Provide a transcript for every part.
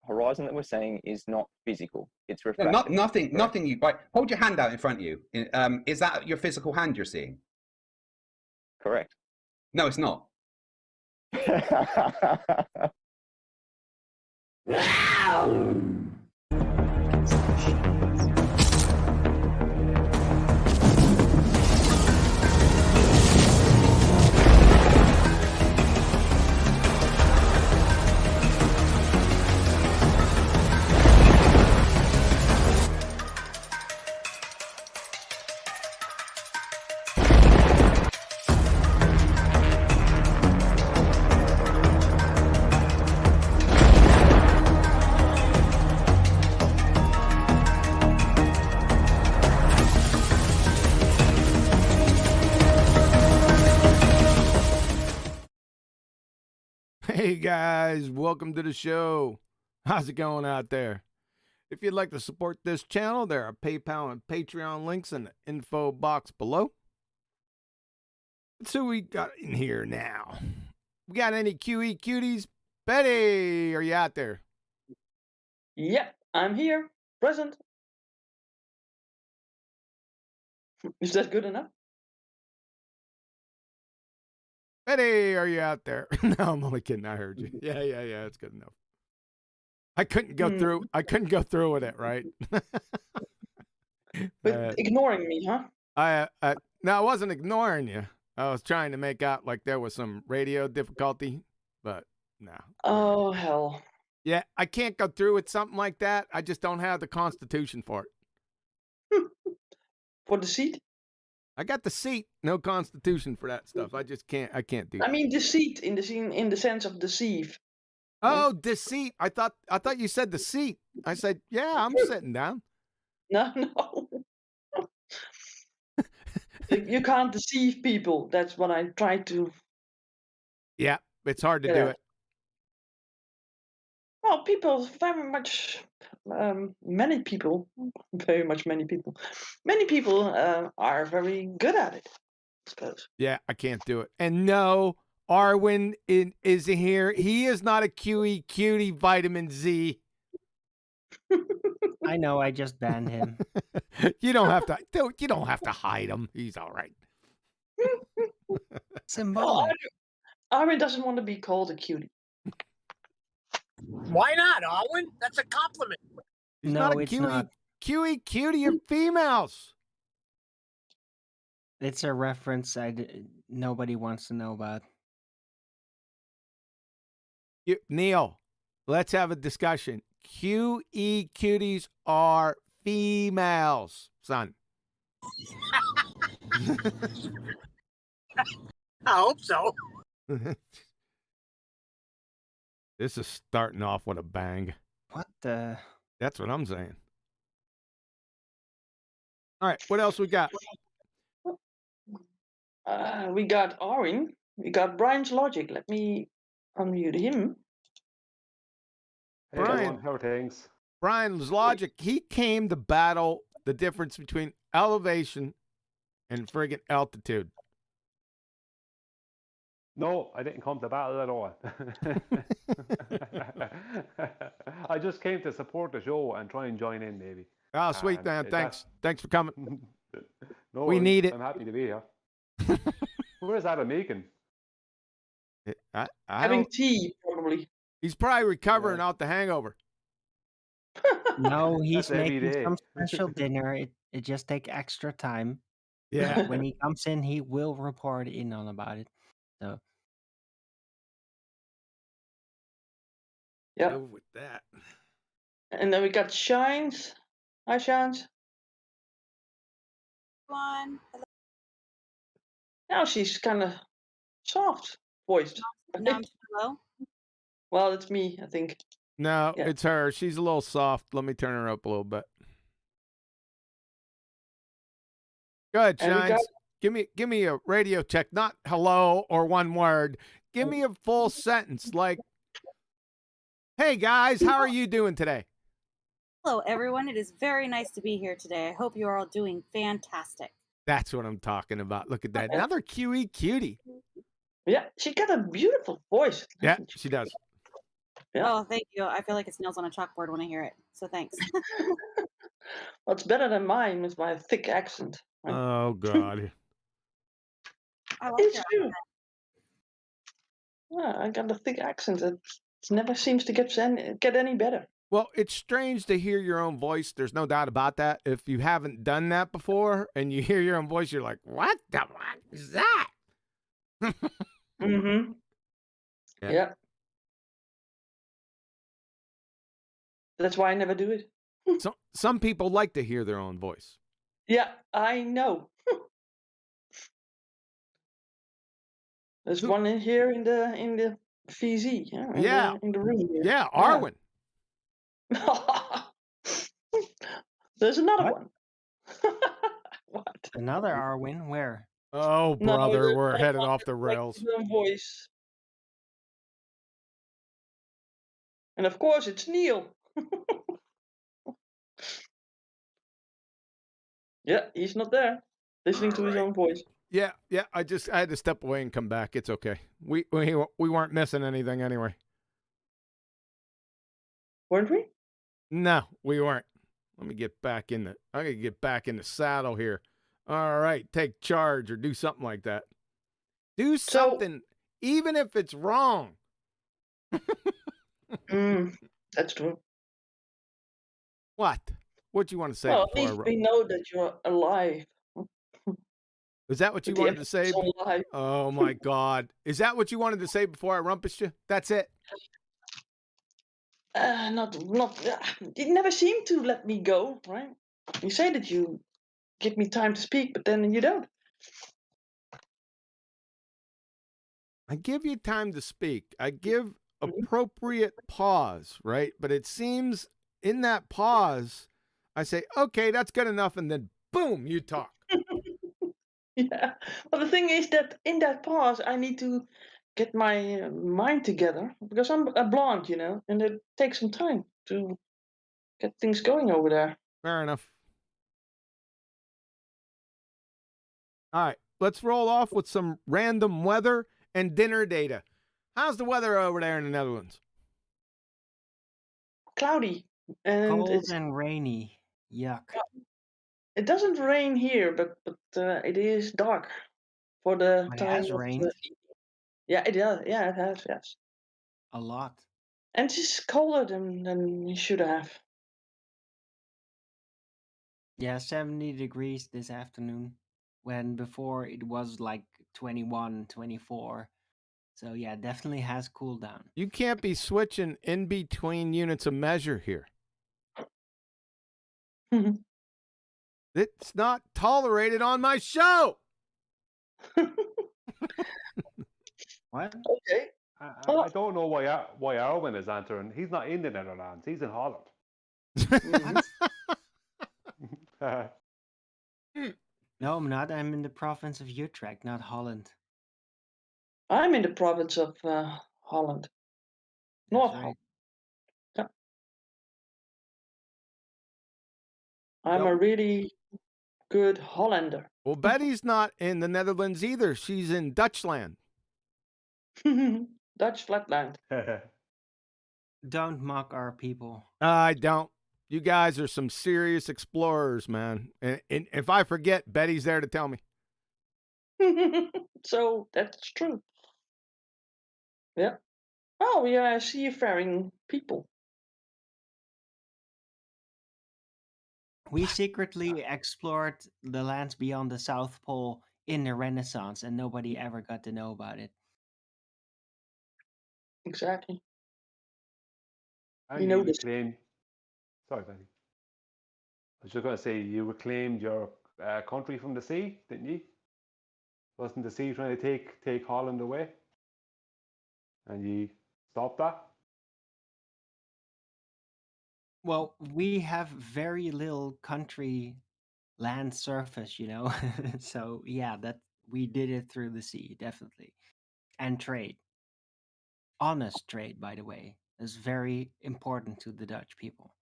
horizon that we're seeing is not physical. It's No, refracted. nothing you bite. Hold your hand out in front of you. Is that your physical hand you're seeing? Correct. No, it's not. Hey guys, welcome to the show. How's it going out there? If you'd like to support this channel, there are PayPal and Patreon links in the info box below. Let's see what we got in here now. We got any QE cuties? Betty, are you out there? Yeah, I'm here, present. Is that good enough? Betty, are you out there? No, I'm only kidding. I heard you. Yeah, it's good enough. I couldn't go through. I couldn't go through with it, right? But ignoring me, huh? No, I wasn't ignoring you. I was trying to make out like there was some radio difficulty, but no. Oh, hell. Yeah, I can't go through with something like that. I just don't have the constitution for it. For the seat? I got the seat, no constitution for that stuff. I just can't. I can't do that. I mean, deceit in the sense of deceive. Oh, deceit. I thought you said the seat. I said, yeah, I'm sitting down. No. You can't deceive people. That's what I try to. Yeah, it's hard to do it. Well, people very much, many people are very good at it, I suppose. Yeah, I can't do it. And no, Arwen is here. He is not a QE cutie vitamin Z. I know, I just banned him. You don't have to hide him. He's all right. Symbolic. Arwen doesn't want to be called a cutie. Why not, Arwen? That's a compliment. He's No, not a it's QE, not. QE cutie of females. It's a reference nobody wants to know about. Neil, let's have a discussion. QE cuties are females, son. I hope so. This is starting off with a bang. What the? That's what I'm saying. All right, what else we got? We got Arwen. We got Brian's logic. Let me unmute him. Hey, Brian, how are things? Brian's logic, he came to battle the difference between elevation and friggin' altitude. No, I didn't come to battle at all. I just came to support the show and try and join in, maybe. Oh, sweet, man. Thanks for coming. No, We need it. I'm happy to be here. Where's Adam Meakin? Having tea, probably. He's probably recovering out the hangover. No, he's That's every making day. some special dinner. It just takes extra time. Yeah. When he comes in, he will report in on about it. So Yeah. Go with that. And then we got Shines. Hi, Shines. One. Now she's kind of soft voiced. No, I'm too low. Well, it's me, I think. No, Yeah. it's her. She's a little soft. Let me turn her up a little bit. Go ahead, And we Shines. got- Give me a radio check, not hello or one word. Give me a full sentence like, hey guys, how are you doing today? Hello, everyone. It is very nice to be here today. I hope you are all doing fantastic. That's what I'm talking about. Look at that. Another QE cutie. Yeah, she got a beautiful voice. Yeah, she does. Yeah. Oh, thank you. I feel like it's nails on a chalkboard when I hear it. So thanks. Well, it's better than mine with my thick accent. Right? Oh God. I like It's your true. Yeah, I got a thick accent. It never seems to get any better. Well, it's strange to hear your own voice. There's no doubt about that. If you haven't done that before and you hear your own voice, you're like, what the what is that? Mm-hmm. Yeah. Yeah. That's why I never do it. So some people like to hear their own voice. Yeah, I know. There's one in here in the VZ. Yeah. Yeah. In the room here. Yeah, Arwen. There's another What? one. What? Another Arwen? Where? Oh, No, brother, there's we're one headed that off the makes rails. his own voice. And of course, it's Neil. Yeah, he's not there, listening to his Alright. own voice. Yeah, I had to step away and come back. It's okay. We weren't missing anything anyway. Weren't we? No, we weren't. Let me get back in the. I gotta get back in the saddle here. All right, take charge or do something like that. Do something, even if it's wrong. That's true. What? What you want to say? Well, at before I least ro- we know that you're alive. Is that what you That the wanted to say? episode's alive. Oh my God! Is that what you wanted to say before I rumpushed you? That's it. Not. You never seem to let me go, right? You say that you give me time to speak, but then you don't. I give you time to speak. I give appropriate pause, right? But it seems in that pause, I say, okay, that's good enough. And then boom, you talk. Yeah. Well, the thing is that in that pause, I need to get my mind together because I'm a blonde, and it takes some time to get things going over there. Fair enough. All right, let's roll off with some random weather and dinner data. How's the weather over there in the Netherlands? Cloudy, and Cold and rainy. Yuck. it doesn't rain here, but it is dark for the It time has of rained Yeah, it does. Yeah, it has. Yes, a lot. and it's just colder than it should have. Yeah, 70 degrees this afternoon, when before it was like 21, 24. So yeah, definitely has cooled down. You can't be switching in between units of measure here. It's not tolerated on my show. What? Okay. I don't know why Arwen is answering. He's not in the Netherlands. He's in Holland. No, I'm not. I'm in the province of Utrecht, not Holland. I'm in the province of Holland, North That's right. Holland. Yeah. I'm Yep. a really good Hollander. Well, Betty's not in the Netherlands either. She's in Dutchland. Dutch flatland. Don't mock our people. I don't. You guys are some serious explorers, man. And if I forget, Betty's there to tell me. So that's true. Yeah. Oh, we are seafaring people. We secretly explored the lands beyond the South Pole in the Renaissance, and nobody ever got to know about it. Exactly. And You you know this. reclaimed. Sorry, Benny. I was just going to say you reclaimed your country from the sea, didn't you? Wasn't the sea trying to take Holland away? And you stopped that? Well, we have very little country land surface, so yeah, that we did it through the sea, definitely. And trade. Honest trade, by the way, is very important to the Dutch people.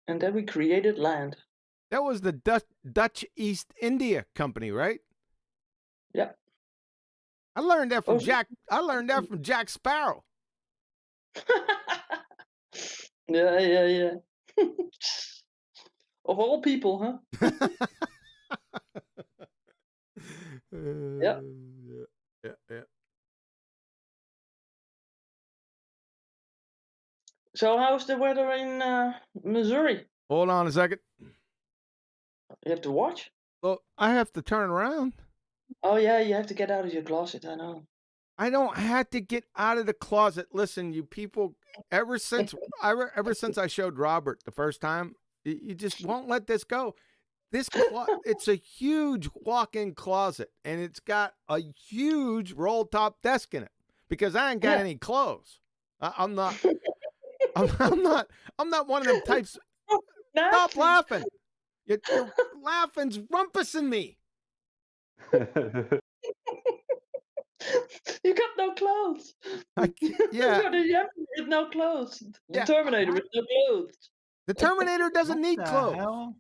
And then we created land. That was the Dutch East India Company, right? Yep. I learned that from Oh, Jack. I learned that from Jack Sparrow. Yeah. Of all people, huh? Yeah. Yeah. So how's the weather in Missouri? Hold on a second. You have to watch? Well, I have to turn around. Oh yeah, you have to get out of your closet, I know. I don't have to get out of the closet. Listen, you people, ever since I showed Robert the first time, you just won't let this go. It's a huge walk-in closet, and it's got a huge roll-top desk in it because I ain't got any clothes. I'm not one of them types. Stop laughing. Your laughing's rumpusing me. You got no clothes. Yeah. You have with no clothes. The Yeah. Terminator with no clothes. The Terminator doesn't need What the clothes. hell?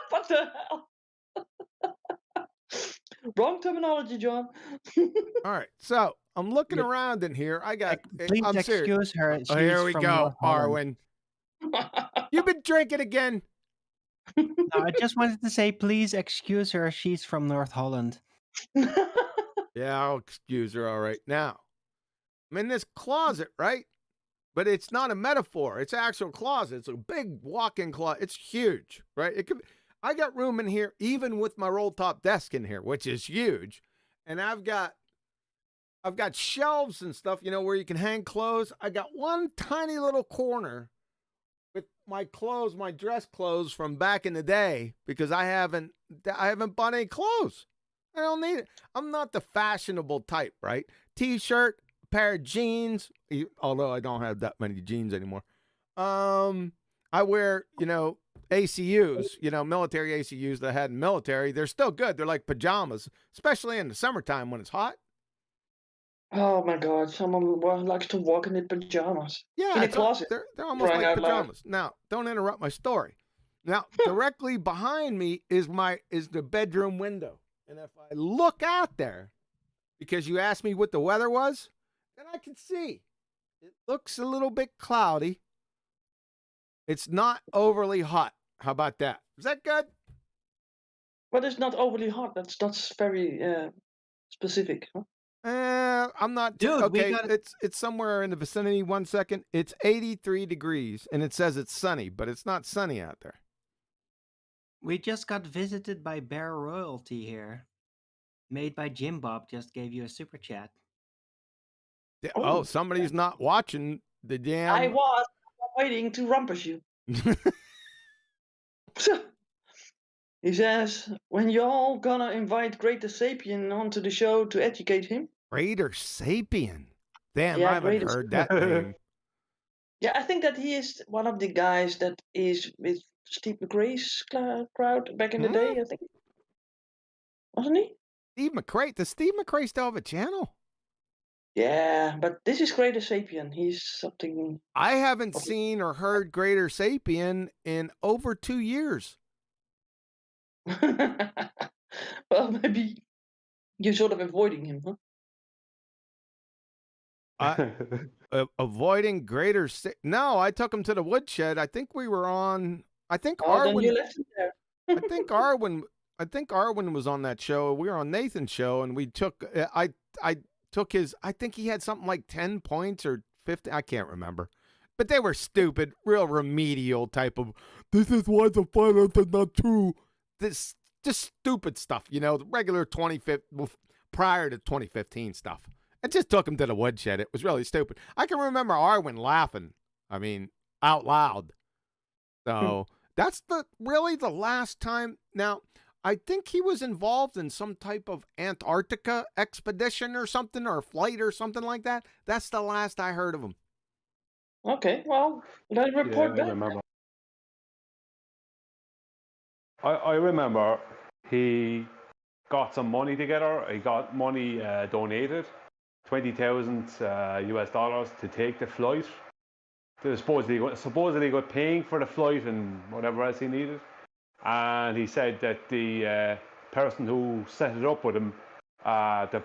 What the hell? Wrong terminology, John. All right, so I'm looking around in here. Please I'm serious. excuse her. Oh, here she's we from go, North Holland. Arwen. You've been drinking again. No, I just wanted to say, please excuse her. She's from North Holland. Yeah, I'll excuse her. All right, now I'm in this closet, right? But it's not a metaphor. It's an actual closet. It's a big walk-in closet. It's huge, right? I got room in here, even with my roll-top desk in here, which is huge. And I've got shelves and stuff, where you can hang clothes. I got one tiny little corner with my clothes, my dress clothes from back in the day, because I haven't bought any clothes. I don't need it. I'm not the fashionable type, right? T-shirt, pair of jeans, although I don't have that many jeans anymore. I wear, ACUs, military ACUs that I had in military. They're still good. They're like pajamas, especially in the summertime when it's hot. Oh my God! Someone likes to walk in their pajamas. Yeah, in a closet. They're almost Crying like out loud. pajamas. Now, don't interrupt my story. Now, directly behind me is the bedroom window, and if I look out there, because you asked me what the weather was, then I can see it looks a little bit cloudy. It's not overly hot. How about that? Is that good? But it's not overly hot. That's very specific. Huh? I'm not. Dude, okay, it's somewhere in the vicinity. 1 second. It's 83 degrees, and it says it's sunny, but it's not sunny out there. We just got visited by Bear Royalty here. Made by Jim Bob just gave you a super chat. Oh, somebody's not watching the damn. I was waiting to rumpus you. He says, when y'all gonna invite Greater Sapien onto the show to educate him? Greater Sapien? Damn, Yeah, I haven't Greater heard that name. Yeah, I think that he is one of the guys that is with Steve McRae's crowd back in the day, I think. Wasn't he? Steve McRae? Does Steve McRae still have a channel? Yeah, but this is Greater Sapien. He's something. I haven't seen or heard Greater Sapien in over 2 years. Well, maybe you're sort of avoiding him, huh? Avoiding Greater No, I took him to the woodshed. I think we were on. I think Then you Arwen. left him there. I think Arwen was on that show. We were on Nathan's show, and we took. I took his. I think he had something like 10 points or 50. I can't remember, but they were stupid, real remedial type of. This is why the finance is not true. This just stupid stuff, the regular 2015 prior to 2015 stuff. I just took him to the woodshed. It was really stupid. I can remember Arwen laughing. I mean, out loud. So that's really the last time. Now, I think he was involved in some type of Antarctica expedition or something, or flight or something like that. That's the last I heard of him. Okay, well, then report back. I remember. I remember he got some money together. He got money donated, $20,000 US to take the flight. They supposedly got paying for the flight and whatever else he needed. And he said that the person who set it up with him,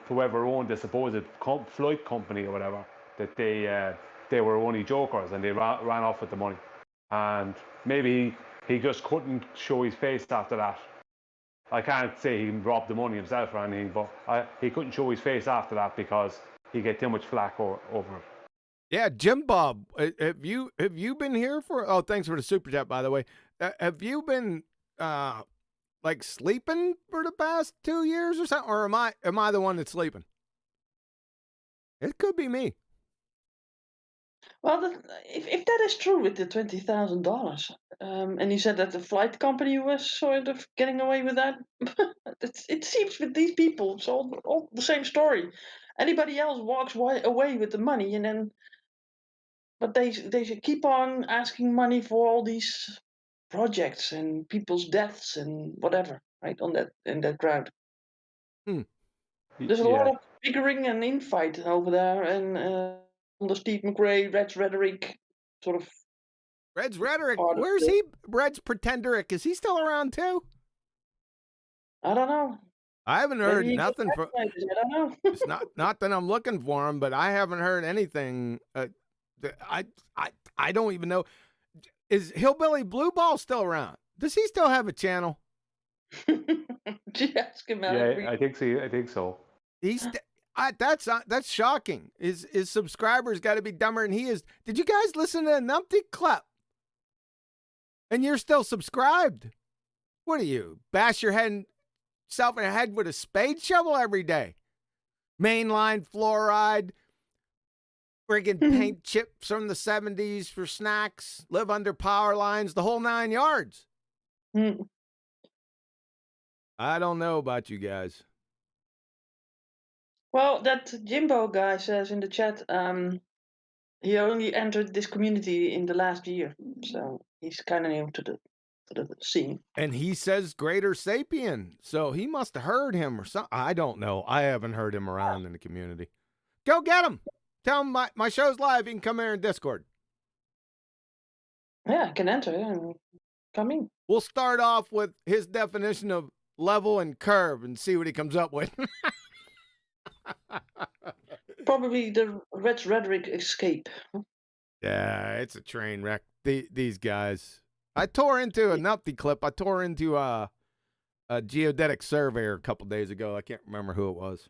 whoever owned the supposed flight company or whatever, that they they were only jokers and they ran off with the money. And maybe he just couldn't show his face after that. I can't say he robbed the money himself or anything, but he couldn't show his face after that because he get too much flack over it. Yeah, Jim Bob, have you been here for? Oh, thanks for the super chat, by the way. Have you been like sleeping for the past 2 years or something, or am I the one that's sleeping? It could be me. Well, if that is true with the $20,000, and he said that the flight company was sort of getting away with that, it seems with these people, it's all the same story. Anybody else walks away with the money, and then, but they should keep on asking money for all these projects and people's deaths and whatever, right? In that crowd, there's a lot of bickering and infight over there, and under Steve McRae, Red's rhetoric, sort of. Red's rhetoric. Where's he? Red's pretenderic. Is he still around too? I don't know. I haven't heard nothing from. I don't know. It's not that I'm looking for him, but I haven't heard anything. I don't even know. Is Hillbilly Blue Ball still around? Does he still have a channel? Ask him out. Yeah, I think so. That's shocking. His subscribers got to be dumber than he is. Did you guys listen to Numpty Clip? And you're still subscribed? What are you? Bash yourself in the head with a spade shovel every day? Mainline fluoride, friggin' paint chips from the 70s for snacks, live under power lines, the whole 9 yards. I don't know about you guys. Well, that Jimbo guy says in the chat, he only entered this community in the last year, so he's kind of new to the scene. And he says greater sapien, so he must have heard him or something. I don't know. I haven't heard him around in the community. Go get him. Tell him my show's live. You can come here in Discord. Yeah, I can enter and come in. We'll start off with his definition of level and curve and see what he comes up with. Probably the Red's rhetoric escape. Yeah, it's a train wreck. These guys. I tore into a Numpty Clip. I tore into a geodetic surveyor a couple days ago. I can't remember who it was.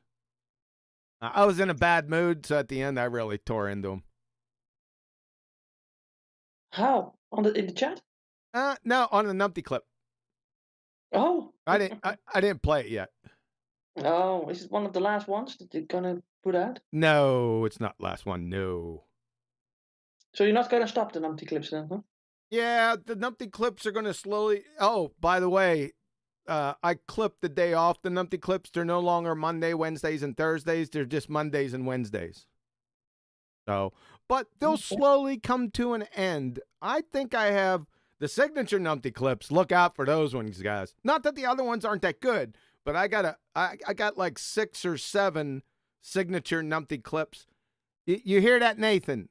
I was in a bad mood, so at the end I really tore into him. How? In the chat? No, on the Numpty Clip. Oh. I didn't play it yet. Oh, is it one of the last ones that you're gonna put out? No, it's not last one. No. So you're not gonna stop the Numpty Clips then, huh? Yeah, the Numpty Clips are gonna slowly. Oh, by the way, I clipped the day off the Numpty Clips. They're no longer Monday, Wednesdays, and Thursdays. They're just Mondays and Wednesdays. So, but they'll slowly come to an end. I think I have the signature Numpty Clips. Look out for those ones, guys. Not that the other ones aren't that good, but I got like 6 or 7 signature Numpty Clips. You hear that, Nathan?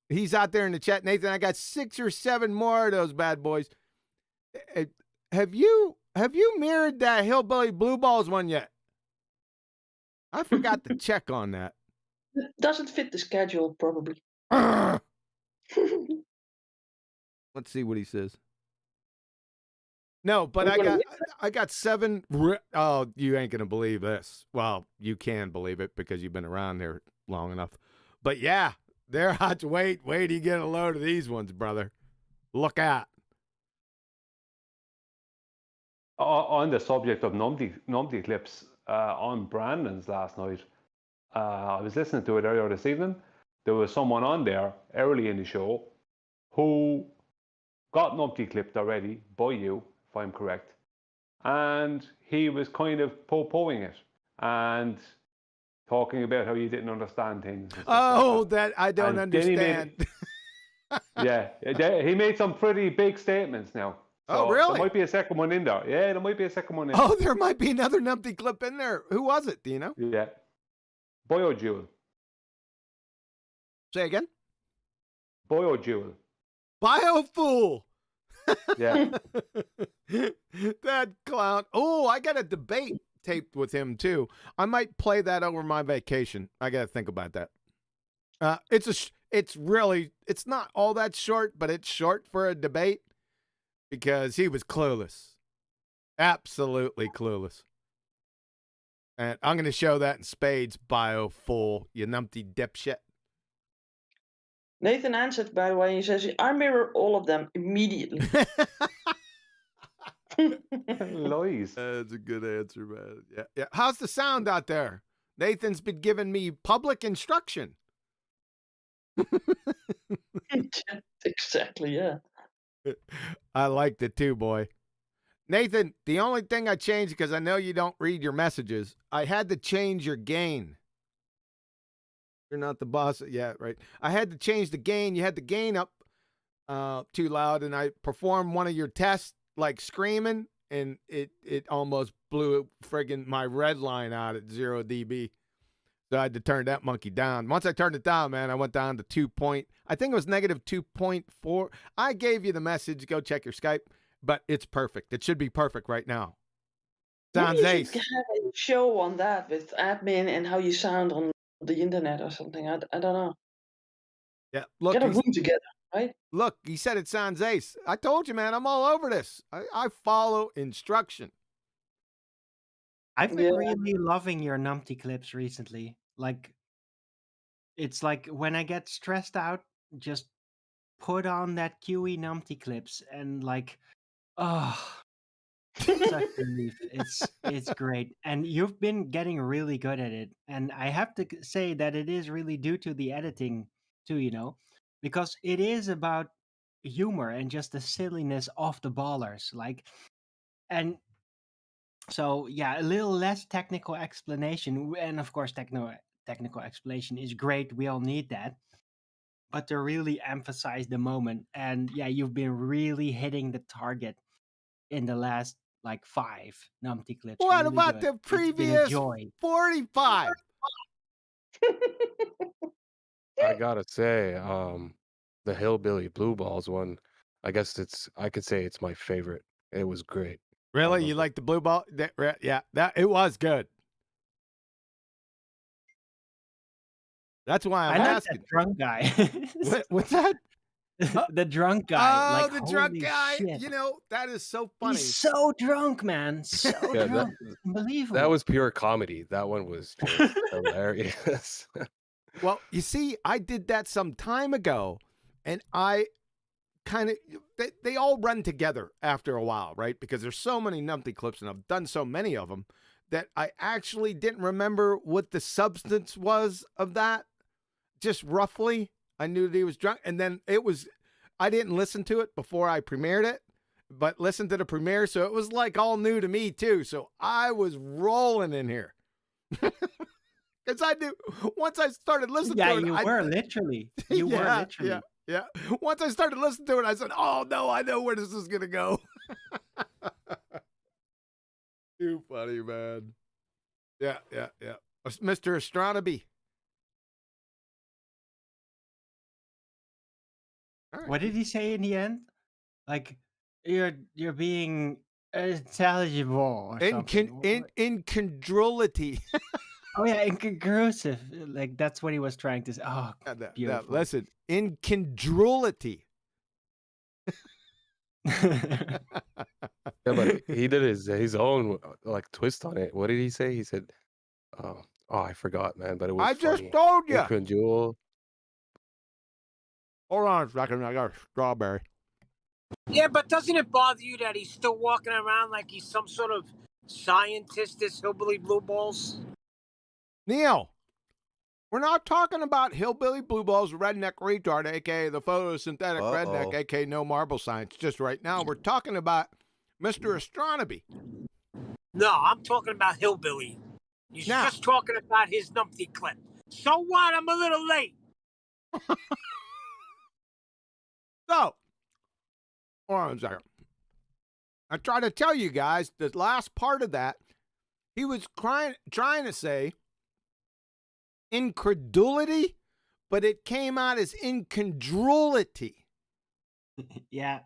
He's out there in the chat. Nathan, I got 6 or 7 more of those bad boys. Have you mirrored that Hillbilly Blue Balls one yet? I forgot to check on that. It doesn't fit the schedule, probably. Let's see what he says. No, but I got 7. Oh, you ain't gonna believe this. Well, you can believe it because you've been around there long enough. But yeah, they're hot. Wait till you get a load of these ones, brother. Look out. On the subject of Numpty Clips, on Brandon's last night, I was listening to it earlier this evening. There was someone on there early in the show who got Numpty Clipped already by you, if I'm correct, and he was kind of po-poing it and talking about how you didn't understand things. Oh, that I don't understand. He made some pretty big statements now. So oh, really? There might be a second one in there. Yeah, there might be a second one in there. Oh, there might be another Numpty Clip in there. Who was it? Do you know? Yeah. Biojewel. Say again? Biojewel. Biofool. Yeah. That clown. Oh, I got a debate taped with him it's not all that short, but it's short for a debate because he was clueless. Absolutely clueless. And I'm going to show that in spades, bio full, you numpty dipshit. Nathan answered, by the way, he says, I mirror all of them immediately. Lies. That's a good answer, man. Yeah, yeah. How's the sound out there? Nathan's been giving me public instruction. Exactly, yeah. I liked it too, boy. Nathan, the only thing I changed, because I know you don't read your messages, I had to change your gain. You're not the boss. Yeah, right. I had to change the gain. You had the gain up too loud, and I performed one of your tests like screaming, and it almost blew friggin' my red line out at 0 dB. So I had to turn that monkey down. Once I turned it down, man, I went down to I think it was negative 2.4. I gave you the message. Go check your Skype, but it's perfect. It should be perfect right now. Sounds Maybe you ace. should have a show on that with admin and how you sound on the internet or something. I don't know. Yeah, look, Get a room together, right? Look, he said it sounds ace. I told you, man, I'm all over this. I follow instruction. I've been really loving your numpty clips recently. Like, it's like when I get stressed out, just put on that QE numpty clips and like, oh, such relief. It's great. And you've been getting really good at it. And I have to say that it is really due to the editing too, you know, because it is about humor and just the silliness of the ballers. Like, and so yeah, a little less technical explanation, and of course, technical explanation is great. We all need that, but to really emphasize the moment, and yeah, you've been really hitting the target in the last like 5 numpty clips. What really about good. the previous 45? I gotta say, the Hillbilly Blue Balls one, I could say it's my favorite. It was great. Really? You like the blue ball? Yeah, it was good. That's why I'm asking. That drunk guy. What's that? The drunk guy. Oh, like, the drunk holy guy. shit. You know, that is so funny. He's so drunk, man. So Yeah, drunk. It's unbelievable. That was pure comedy. That one was just hilarious. Well, you see, I did that some time ago, and I kind of, they all run together after a while, right? Because there's so many numpty clips, and I've done so many of them that I actually didn't remember what the substance was of that. Just roughly, I knew that he was drunk, and then I didn't listen to it before I premiered it, but listened to the premiere, so it was like all new to me too. So I was rolling in here. Because I knew once I started listening to it. You were literally. Yeah. Once I started listening to it, I said, oh no, I know where this is going to go. Too funny, man. Yeah. Mr. Astronomy. Right. What did he say in the end? Like, you're being intelligible or something. Incongruity. Oh yeah, incongruitive. Like that's what he was trying to say. Oh, beautiful. Listen, incongruity. Yeah, but he did his own like twist on it. What did he say? He said, "Oh, I forgot, man." But it was. I funny. just told you. Incongrual. Hold on a second. I got a strawberry. Yeah, but doesn't it bother you that he's still walking around like he's some sort of scientist, this hillbilly blue balls? Neil, we're not talking about hillbilly blue balls, redneck retard, a.k.a. the photosynthetic redneck, a.k.a. no marble science. Just right now, we're talking about Mr. Astronomy. No, I'm talking about hillbilly. You're just talking about his numpty clip. So what? I'm a little late. So, hold on a second. I try to tell you guys the last part of that, he was trying to say incredulity, but it came out as incongruity. Yeah.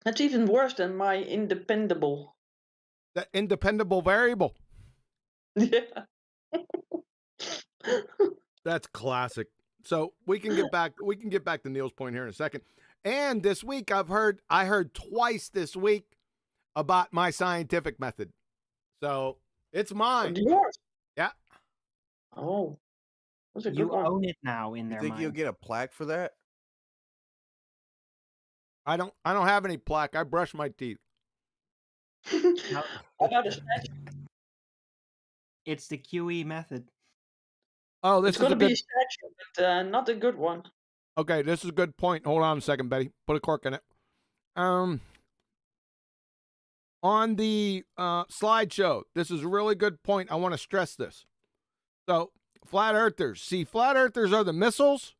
That's even worse than my independable. The independable variable. Yeah. That's classic. So we can get back to Neil's point here in a second. And this week I heard twice this week about my scientific method. So it's mine. Yours. Yeah. Oh, that's a good You one. own it now in You their think you'll mind. get a plaque for that? I don't have any plaque. I brush my teeth. No, How about a statue? it's the QE method. Oh, this It's is a going to be a good statue, but not a good one. Okay, this is a good point. Hold on a second, Betty. Put a cork in it. On the slideshow, this is a really good point. I want to stress this. So, flat earthers. See, flat earthers are the missiles,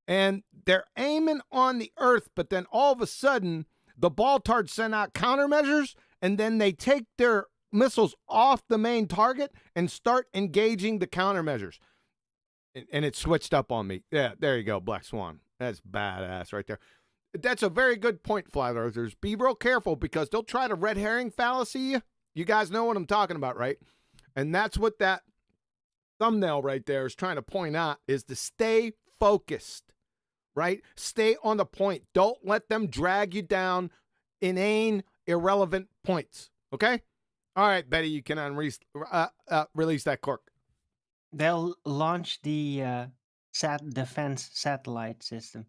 and they're aiming on the Earth, but then all of a sudden, the Baltards send out countermeasures, and then they take their missiles off the main target and start engaging the countermeasures. And it switched up on me. Yeah, there you go, Black Swan. That's badass right there. That's a very good point, flat earthers. Be real careful because they'll try to red herring fallacy you. You guys know what I'm talking about, right? And that's what that thumbnail right there is trying to point out, is to stay focused, right? Stay on the point. Don't let them drag you down inane, irrelevant points, okay? All right, Betty, you can release that cork. They'll launch the defense satellite system.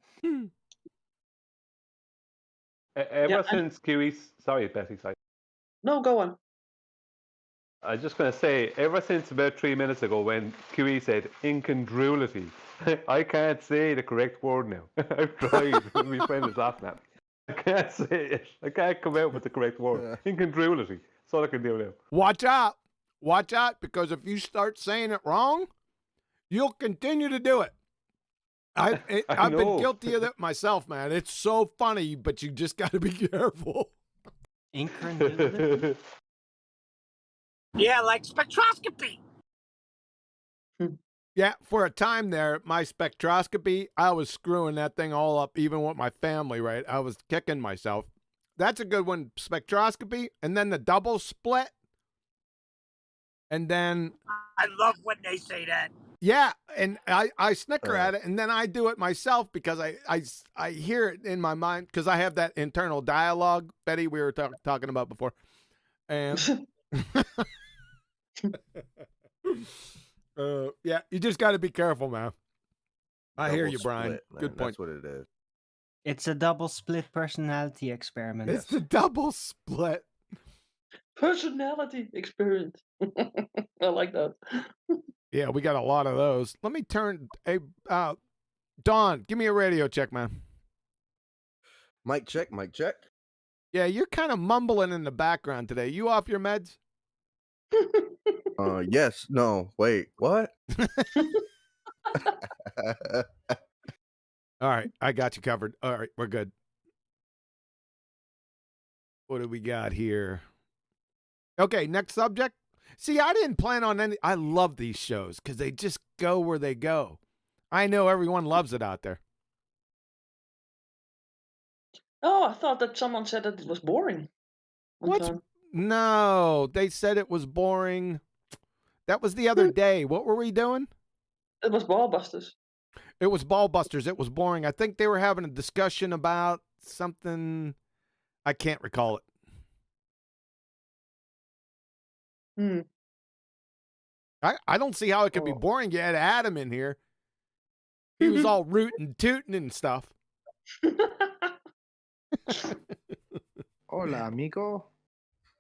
Ever since QE, sorry, Betty, sorry. No, go on. I was just going to say, ever since about 3 minutes ago when QE said incongruity, I can't say the correct word now. I've tried, and my friend is laughing at me. I can't say it. I can't come out with the correct word. Incongruity. That's all I can do now. Watch out. Watch out, because if you start saying it wrong, you'll continue to do it. I've been guilty of that myself, man. It's so funny, but you just got to be careful. Incongruity? Yeah, like spectroscopy. Yeah, for a time there, my spectroscopy, I was screwing that thing all up, even with my family, right? I was kicking myself. That's a good one, spectroscopy. And then the double split. And then... I love when they say that. Yeah, and I snicker at it, and then I do it myself because I hear it in my mind because I have that internal dialogue, Betty, we were talking about before. And... yeah, you just got to be careful, man. I hear you, Brian. Split, Good point. That's what it is. It's a double split personality experiment. It's the double split personality experiment. I like that. Yeah, we got a lot of those. Let me turn. Hey, Don, give me a radio check, man. Mic check, mic check. Yeah, you're kind of mumbling in the background today. You off your meds? Yes. No. Wait. What? All right, I got you covered. All right, we're good. What do we got here? Okay, next subject. See, I didn't plan on any. I love these shows because they just go where they go. I know everyone loves it out there. Oh, I thought that someone said that it was boring. What's no? They said it was boring. That was the other day. What were we doing? It was BALLBUSTERS. It was BALLBUSTERS. It was boring. I think they were having a discussion about something. I can't recall it. I don't see how it could be boring. You had Adam in here. He was all rootin' tootin' and stuff. Hola, amigo.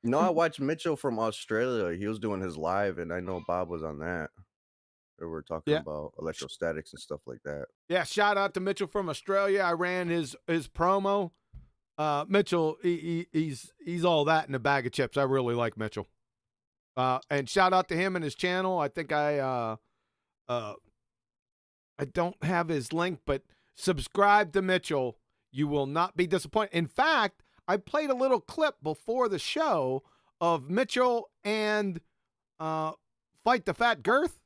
No, I watched Mitchell from Australia. He was doing his live, and I know Bob was on that. They were talking about electrostatics and stuff like that. Yeah, shout out to Mitchell from Australia. I ran his promo. Mitchell, he's all that in a bag of chips. I really like Mitchell. And shout out to him and his channel. I think I don't have his link, but subscribe to Mitchell. You will not be disappointed. In fact, I played a little clip before the show of Mitchell and Fight the Fat Girth.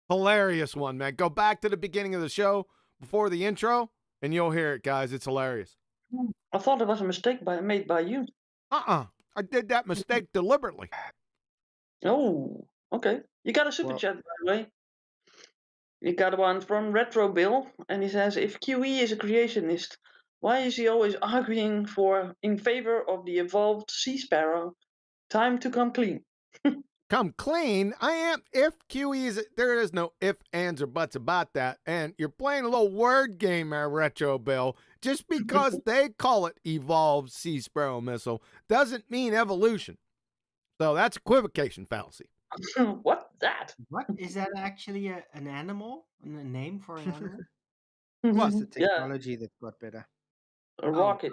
Hilarious one, man. Go back to the beginning of the show before the intro, and you'll hear it, guys. It's hilarious. I thought it was a mistake made by you. I did that mistake deliberately. Oh, okay. You got a super chat, by the way. We got one from Retro Bill, and he says, if QE is a creationist, why is he always arguing in favor of the evolved sea sparrow? Time to come clean. Come clean. I am. If QE is, there is no if, ands, or buts about that. And you're playing a little word game there, Retro Bill. Just because they call it evolved sea sparrow missile doesn't mean evolution. So that's equivocation fallacy. What's that? What is that actually an animal? A name for an animal? It's the Yeah, technology that got better. a rocket.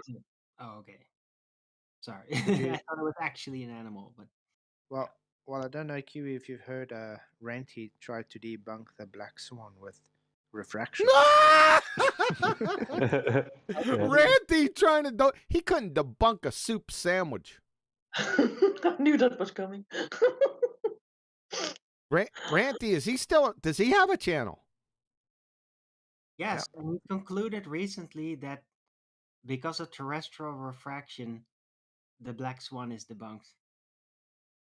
Oh, okay. Sorry, I thought it was actually an animal, but Well, I don't know, Kiwi, if you've heard Ranty tried to debunk the black swan with refraction. Randy trying to he couldn't debunk a soup sandwich. I knew that was coming. Ranty, is he still? Does he have a channel? yes, and we concluded recently that because of terrestrial refraction, the black swan is debunked.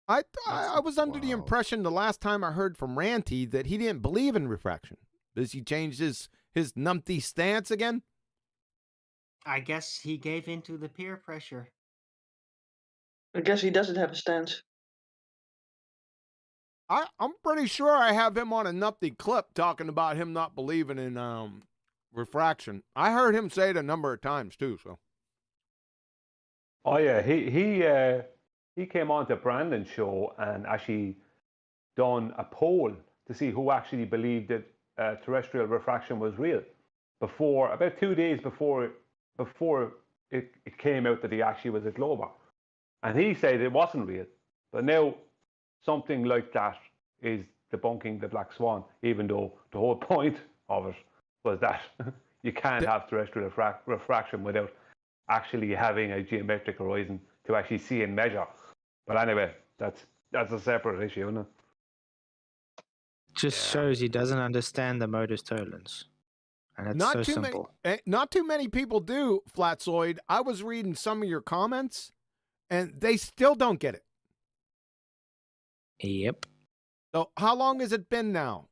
I was under the impression the last time I heard from Ranty that he didn't believe in refraction. Does he change his numpty stance again? I guess he gave into the peer pressure. I guess he doesn't have a stance. I'm pretty sure I have him on a numpty clip talking about him not believing in refraction. I heard him say it a number of times too. So. Oh yeah, he came on to Brandon's show and actually done a poll to see who actually believed that terrestrial refraction was real. About 2 days before it came out that he actually was a glober, and he said it wasn't real. But now something like that is debunking the black swan, even though the whole point of it was that you can't have terrestrial refraction without actually having a geometric horizon to actually see and measure. But anyway, that's a separate issue, isn't it? Just shows he doesn't understand the modus tollens. And it's so simple. Not too many people do, Flatzoid. I was reading some of your comments, and they still don't get it. Yep. So how long has it been now?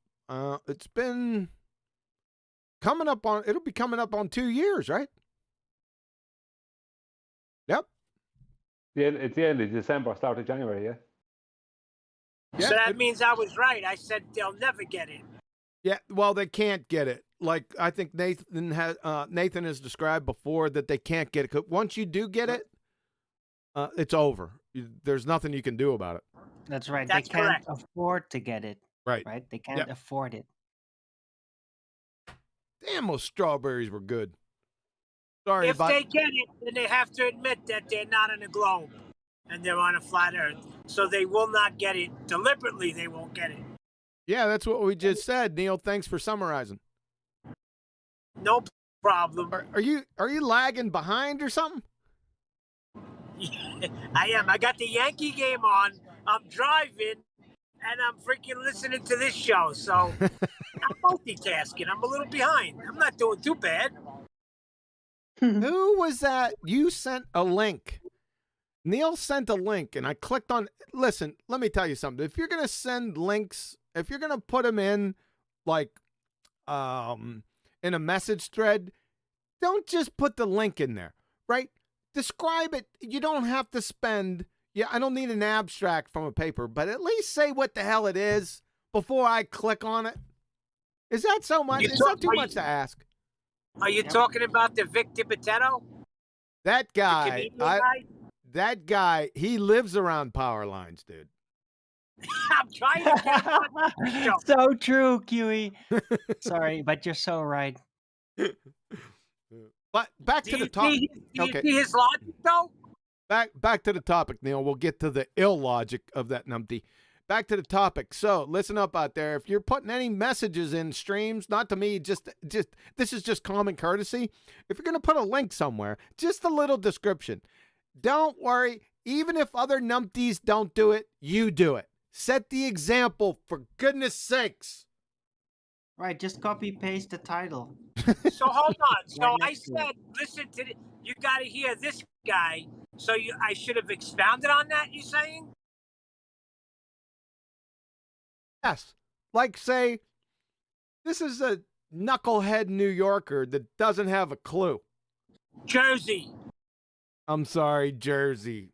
It's been it'll be coming up on 2 years, right? Yep. Yeah, it's the end of December, start of January, yeah? So that means I was right. I said they'll never get it. Yeah, well, they can't get it. Like I think Nathan has described before that they can't get it. Once you do get it, it's over. There's nothing you can do about it. That's right. That's they can't correct. afford to get it. Right. Right? They can't afford it. Damn, those strawberries were good. Sorry If about they get it, then they have to admit that they're not on a globe and they're on a flat Earth. So they will not get it. Deliberately, they won't get it. Yeah, that's what we just said, Neil. Thanks for summarizing. No problem. Are you lagging behind or something? I am. I got the Yankee game on. I'm driving, and I'm freaking listening to this show. So I'm multitasking. I'm a little behind. I'm not doing too bad. Who was that? You sent a link. Neil sent a link, and I clicked on. Listen, let me tell you something. If you're gonna send links, if you're gonna put them in, like, in a message thread, don't just put the link in there, right? Describe it. You don't have to spend. Yeah, I don't need an abstract from a paper, but at least say what the hell it is before I click on it. Is that so much? Is that too much to ask? Are you talking about the Vic DiBitetto? That guy, that guy, he lives around power lines, dude. I'm trying to get on the show. So true, Kiwi. Sorry, but you're so right. But back to the topic. Do you see his logic, though? Back to the topic, Neil. We'll get to the illogic of that numpty. Back to the topic. So listen up out there. If you're putting any messages in streams, not to me, just this is just common courtesy. If you're going to put a link somewhere, just a little description. Don't worry. Even if other numpties don't do it, you do it. Set the example, for goodness sakes. Right, just copy paste the title. So hold on. So I said, listen to you got to hear this guy. So I should have expounded on that, you saying? Yes. Like, say, This is a knucklehead New Yorker that doesn't have a clue. Jersey. I'm sorry, Jersey.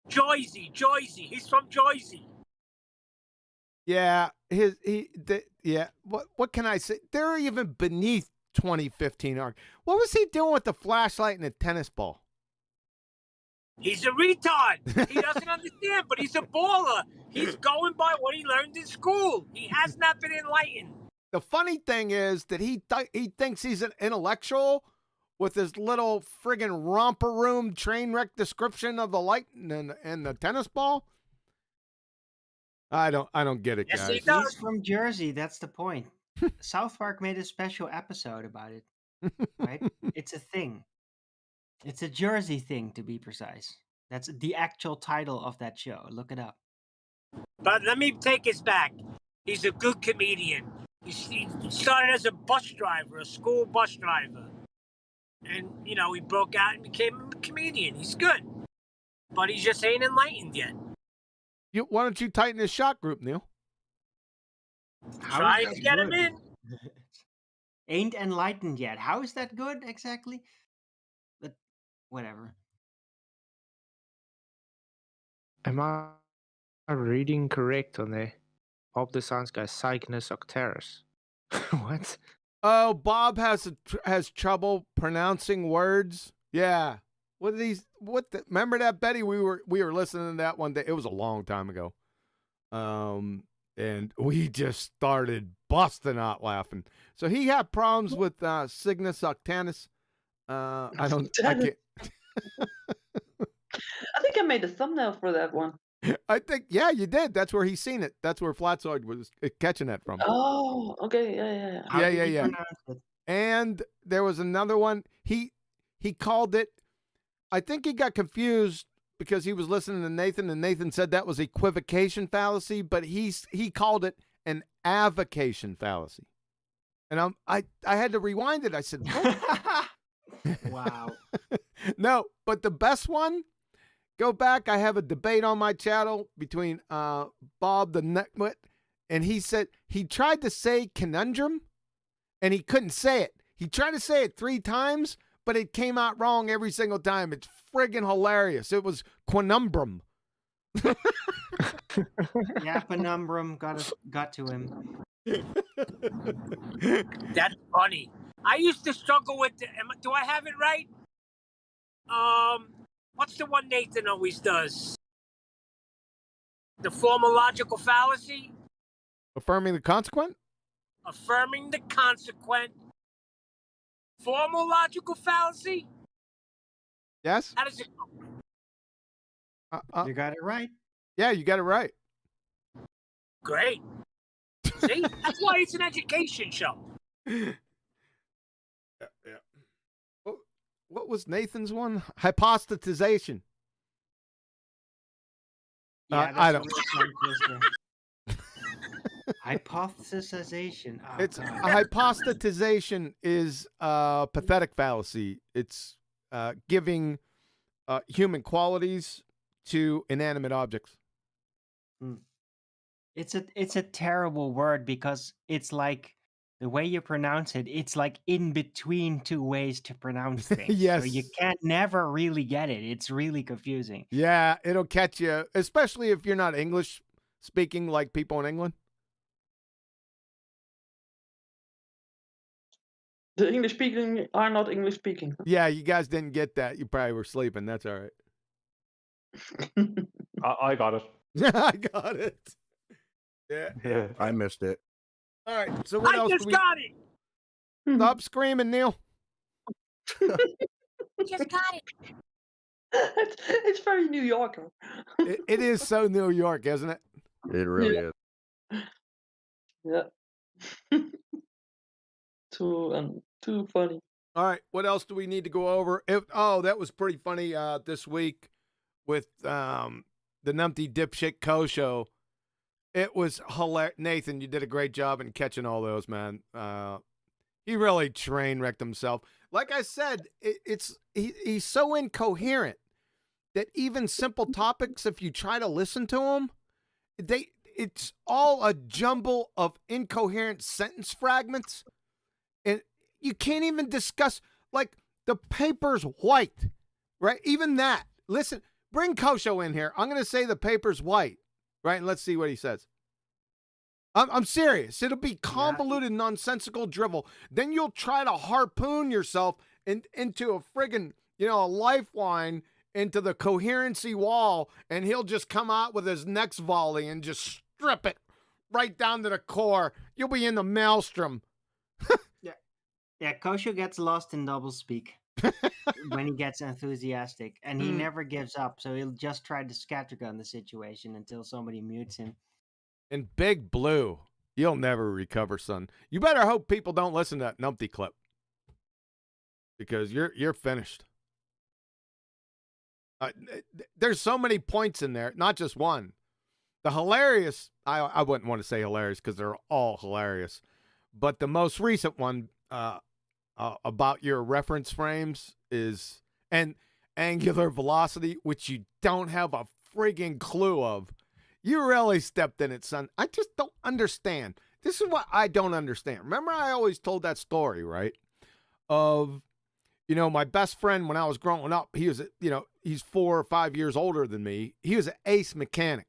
Jersey. He's from Jersey. Yeah, yeah. What can I say? They're even beneath 2015 arc. What was he doing with the flashlight and the tennis ball? He's a retard. He doesn't understand, but he's a baller. He's going by what he learned in school. He has not been enlightened. The funny thing is that he thinks he's an intellectual with his little friggin' romper room train wreck description of the light and the tennis ball. I don't get it, Yes, guys. he does. He's from Jersey. That's the point. South Park made a special episode about it. Right? It's a thing. It's a Jersey thing, to be precise. That's the actual title of that show. Look it up. But let me take this back. He's a good comedian. He started as a bus driver, a school bus driver. And, you know, he broke out and became a comedian. He's good. But he just ain't enlightened yet. Why don't you tighten his shot group, Neil? Trying to get him in. Ain't enlightened yet. How is that good exactly? But whatever. Am I reading correct on there? Bob the Science Guy, Cygnus Octaris. What? Oh, Bob has trouble pronouncing words. Yeah. Remember that, Betty? We were listening to that one day. It was a long time ago. And we just started busting out laughing. So he had problems with Cygnus Octanus. I can't. I think I made a thumbnail for that one. I think, yeah, you did. That's where he's seen it. That's where Flatzoid was catching that from. Oh, okay, yeah. Yeah. And there was another one. He called it. I think he got confused because he was listening to Nathan, and Nathan said that was equivocation fallacy, but he called it an avocation fallacy. And I had to rewind it. I said, Wow. No, but the best one. Go back. I have a debate on my channel between Bob the Nutwit, and he said he tried to say conundrum, and he couldn't say it. He tried to say it 3 times, but it came out wrong every single time. It's friggin' hilarious. It was quanumbrum. Yeah, penumbrum got to him. That's funny. I used to struggle with do I have it right? What's the one Nathan always does? The formological fallacy? Affirming the consequent? Affirming the consequent. Formological fallacy? Yes? How does it go? You got it right. Yeah, you got it right. Great. See? That's why it's an education show. Yeah. What was Nathan's one? Hypostatization. Yeah, I don't. Hypothesization. Oh, It's God. hypostatization is a pathetic fallacy. It's giving human qualities to inanimate objects. It's a terrible word because it's like the way you pronounce it. It's like in between 2 ways to pronounce things. Yes. So you can't never really get it. It's really confusing. Yeah, it'll catch you, especially if you're not English speaking like people in England. The English speaking are not English speaking. Yeah, you guys didn't get that. You probably were sleeping. That's all right. I got it. I got it. Yeah. I missed it. All right. So what I else? just got it. Stop screaming, Neil. Just got it. It's very New Yorker. It is so New York, isn't it? It really is. Yeah. Too funny. All right. What else do we need to go over? That was pretty funny this week with the Numpty Dipshit Co show. It was hilarious. Nathan, you did a great job in catching all those, man. He really train wrecked himself. Like I said, he's so incoherent that even simple topics, if you try to listen to him, it's all a jumble of incoherent sentence fragments. And you can't even discuss, like, the paper's white, right? Even that. Listen, bring Kosho in here. I'm going to say the paper's white, right? And let's see what he says. I'm serious. It'll be convoluted, nonsensical drivel. Then you'll try to harpoon yourself into a friggin', a lifeline into the coherency wall, and he'll just come out with his next volley and just strip it right down to the core. You'll be in the maelstrom. Yeah, Kosho gets lost in doublespeak when he gets enthusiastic, and he never gives up. So he'll just try to scattergun the situation until somebody mutes him. And Big Blue, you'll never recover, son. You better hope people don't listen to that numpty clip, because you're finished. There's so many points in there, not just one. The hilarious, I wouldn't want to say hilarious because they're all hilarious, but the most recent one about your reference frames is and angular velocity, which you don't have a friggin' clue of. You really stepped in it, son. I just don't understand. This is what I don't understand. Remember, I always told that story, right? Of, my best friend when I was growing up, he was, he's 4 or 5 years older than me. He was an ace mechanic.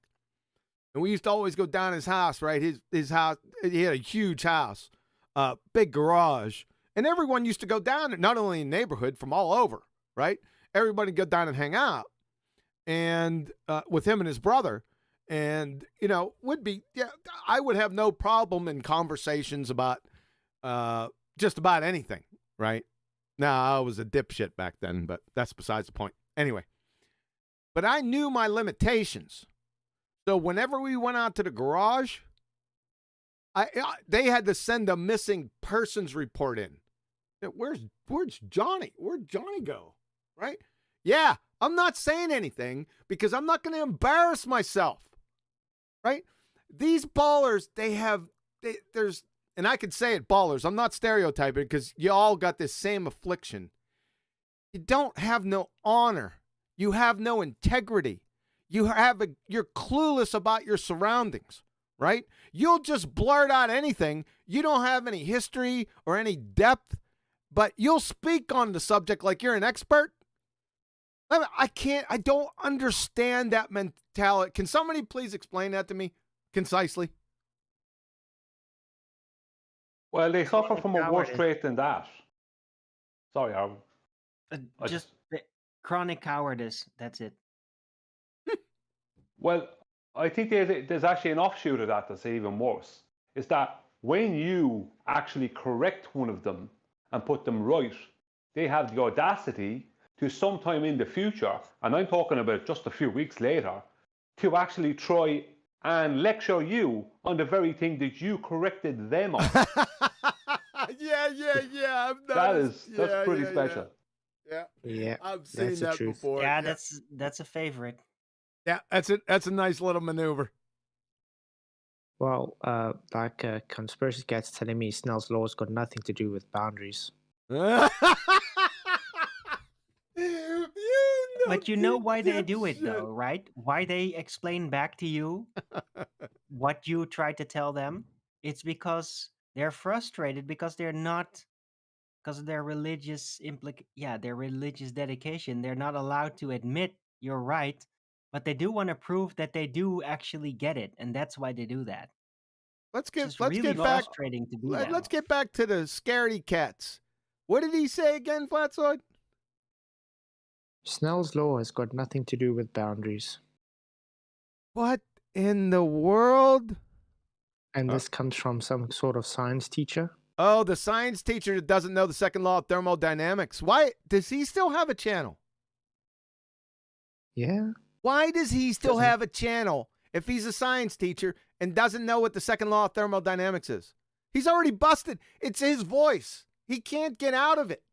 And we used to always go down his house, right? His house, he had a huge house, big garage. And everyone used to go down, not only in the neighborhood, from all over, right? Everybody go down and hang out. And with him and his brother. And, I would have no problem in conversations about just about anything, right? Now, I was a dipshit back then, but that's besides the point. Anyway, but I knew my limitations. So whenever we went out to the garage, they had to send a missing persons report in. Where's Johnny? Where'd Johnny go? Right? Yeah, I'm not saying anything because I'm not going to embarrass myself. Right? These ballers, there's, and I can say it, ballers. I'm not stereotyping because you all got this same affliction. You don't have no honor. You have no integrity. You're clueless about your surroundings, right? You'll just blurt out anything. You don't have any history or any depth, but you'll speak on the subject like you're an expert. I don't understand that mentality. Can somebody please explain that to me concisely? Well, they suffer from a worse trait than that. Sorry, just chronic cowardice. That's it. Well, I think there's actually an offshoot of that that's even worse. Is that when you actually correct one of them and put them right, they have the audacity to sometime in the future, and I'm talking about just a few weeks later, to actually try and lecture you on the very thing that you corrected them on. Yeah. That's pretty special. Yeah, I've seen that before. Yeah, that's a favorite. Yeah, that's a nice little maneuver. Well, conspiracy cat's telling me Snell's law has got nothing to do with boundaries. But you know why they do it, though, right? Why they explain back to you what you tried to tell them? It's because they're frustrated because they're not, because of their religious their religious dedication. They're not allowed to admit you're right, but they do want to prove that they do actually get it, and that's why they do that. Let's It's get really back. frustrating to be that Let's way. get back to the scaredy cats. What did he say again, Flatsoid? Snell's law has got nothing to do with boundaries. What in the world? And this comes from some sort of science teacher. Oh, the science teacher that doesn't know the second law of thermodynamics. Why does he still have a channel? Yeah. Why does he still have a channel if he's a science teacher and doesn't know what the second law of thermodynamics is? He's already busted. It's his voice. He can't get out of it.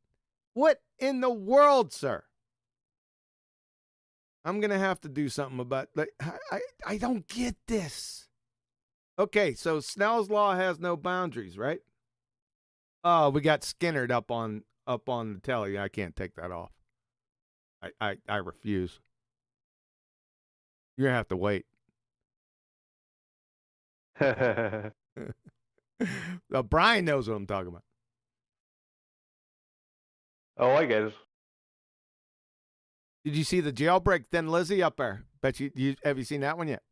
What in the world, sir? I'm going to have to do something about I don't get this. Okay, so Snell's law has no boundaries, right? Oh, we got Skinnered up on the telly. I can't take that off. I refuse. You're going to have to wait. Brian knows what I'm talking about. Oh, I get it. Did you see the jailbreak Thin Lizzy up there? Bet you have you seen that one yet?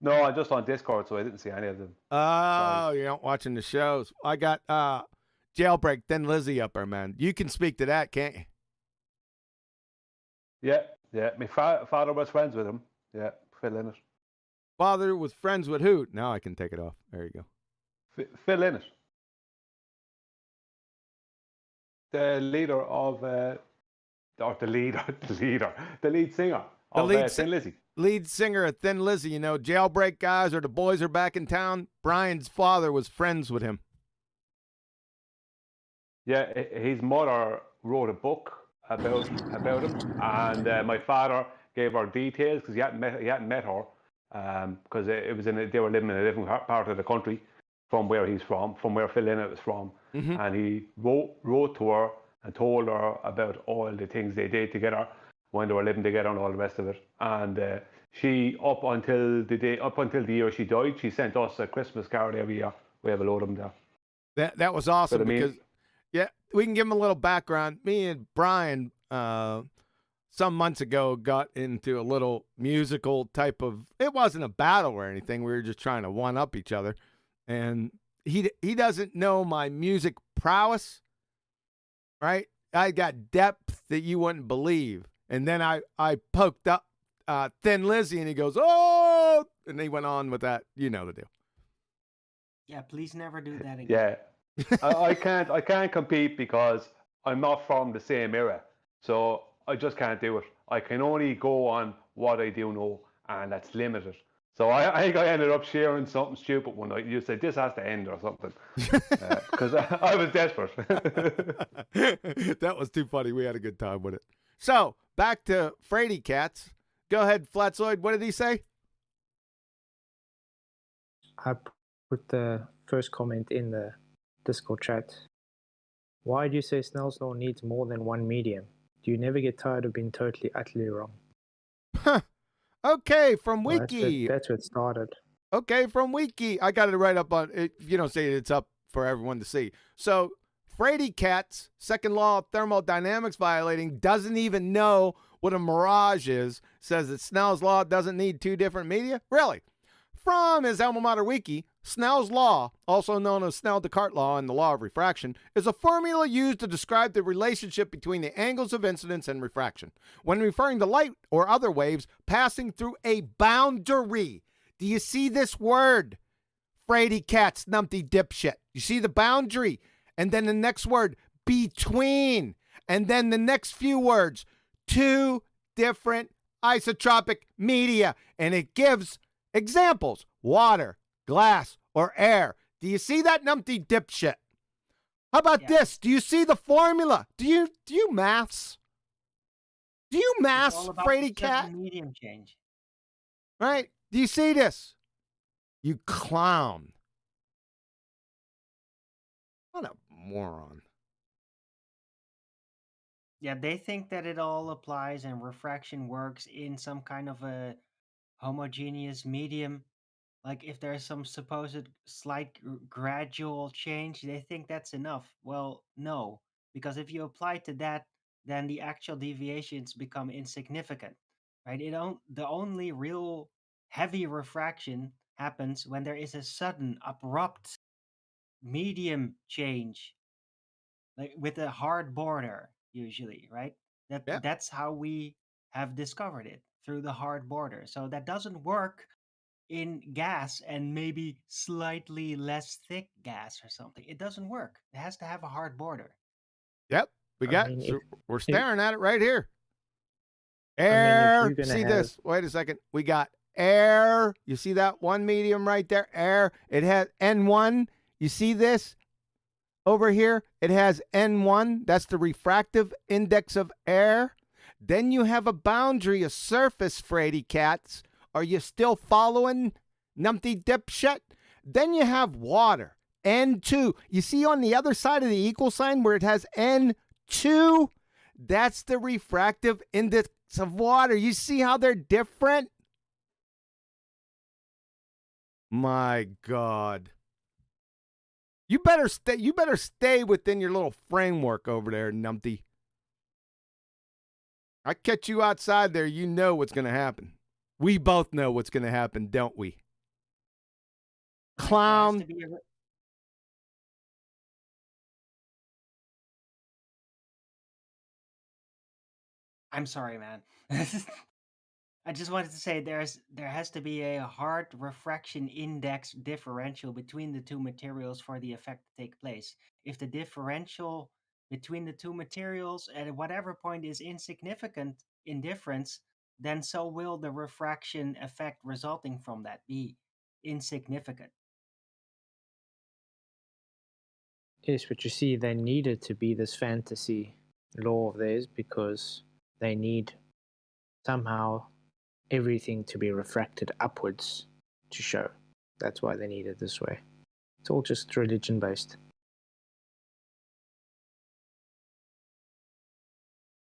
No, I'm just on Discord, so I didn't see any of them. Oh, you're not watching the shows. I got jailbreak Thin Lizzy up there, man. You can speak to that, can't you? Yeah. My father was friends with him. Yeah, Phil Innes. Father was friends with who? Now I can take it off. There you go. Phil Innes. The leader of, or the lead singer of Thin Lizzy. Lead singer of Thin Lizzy, you know, jailbreak guys or the boys are back in town. Brian's father was friends with him. Yeah, his mother wrote a book about him, and my father gave her details because he hadn't met her, because it was they were living in a different part of the country from where he's from where Phil Lynott was from, and he wrote to her and told her about all the things they did together when they were living together and all the rest of it. And she, up until the year she died, she sent us a Christmas card every year. We have a load of them there. That was awesome, but, I mean, because yeah, we can give him a little background. Me and Brian some months ago got into a little musical type of, it wasn't a battle or anything. We were just trying to one up each other. And he doesn't know my music prowess, right? I got depth that you wouldn't believe. And then I poked up Thin Lizzy, and he goes, oh, and he went on with that. You know the deal. Yeah, please never do that again. Yeah. I can't compete because I'm not from the same era, so I just can't do it. I can only go on what I do know, and that's limited. So I ended up sharing something stupid one night. You said this has to end or something, because I was desperate. That was too funny. We had a good time with it. So back to Frady Cats. Go ahead, Flatzoid. What did he say? I put the first comment in the Discord chat. Why do you say Snell's law needs more than one medium? Do you never get tired of being totally, utterly wrong? Okay, from Well, Wiki. that's where it started. Okay, from Wiki. I got it right up on it. If you don't see it, it's up for everyone to see. So Frady Cat's second law of thermodynamics violating doesn't even know what a mirage is. Says that Snell's law doesn't need two different media. Really? From his alma mater Wiki, Snell's law, also known as Snell-Descartes law and the law of refraction, is a formula used to describe the relationship between the angles of incidence and refraction when referring to light or other waves passing through a boundary. Do you see this word? Frady Cat's numpty dipshit. You see the boundary? And then the next word, between. And then the next few words, two different isotropic media. And it gives examples: water, glass, or air. Do you see that numpty dipshit? How about this? Do you see the formula? Do you maths? Do you maths, Frady Cat? Medium change. Right? Do you see this? You clown. What a moron. Yeah, they think that it all applies and refraction works in some kind of a homogeneous medium. Like if there's some supposed slight gradual change, they think that's enough. Well, no, because if you apply to that, then the actual deviations become insignificant, right? The only real heavy refraction happens when there is a sudden, abrupt medium change, like with a hard border, usually, right? That's how we have discovered it, through the hard border. So that doesn't work in gas and maybe slightly less thick gas or something. It doesn't work. It has to have a hard border. Yep, we're staring at it right here. Air. See this? Wait a second. We got air. You see that one medium right there? Air. It has N1. You see this over here? It has N1. That's the refractive index of air. Then you have a boundary, a surface, Frady Cats. Are you still following, numpty dipshit? Then you have water, N2. You see on the other side of the equal sign where it has N2? That's the refractive index of water. You see how they're different? My God. You better stay within your little framework over there, numpty. I catch you outside there, you know what's going to happen. We both know what's going to happen, don't we? Clown. I'm sorry, man. I just wanted to say there has to be a hard refraction index differential between the two materials for the effect to take place. If the differential between the two materials at whatever point is insignificant in difference, then so will the refraction effect resulting from that be insignificant. Yes, but you see, they needed to be this fantasy law of theirs because they need somehow everything to be refracted upwards to show. That's why they need it this way. It's all just religion based.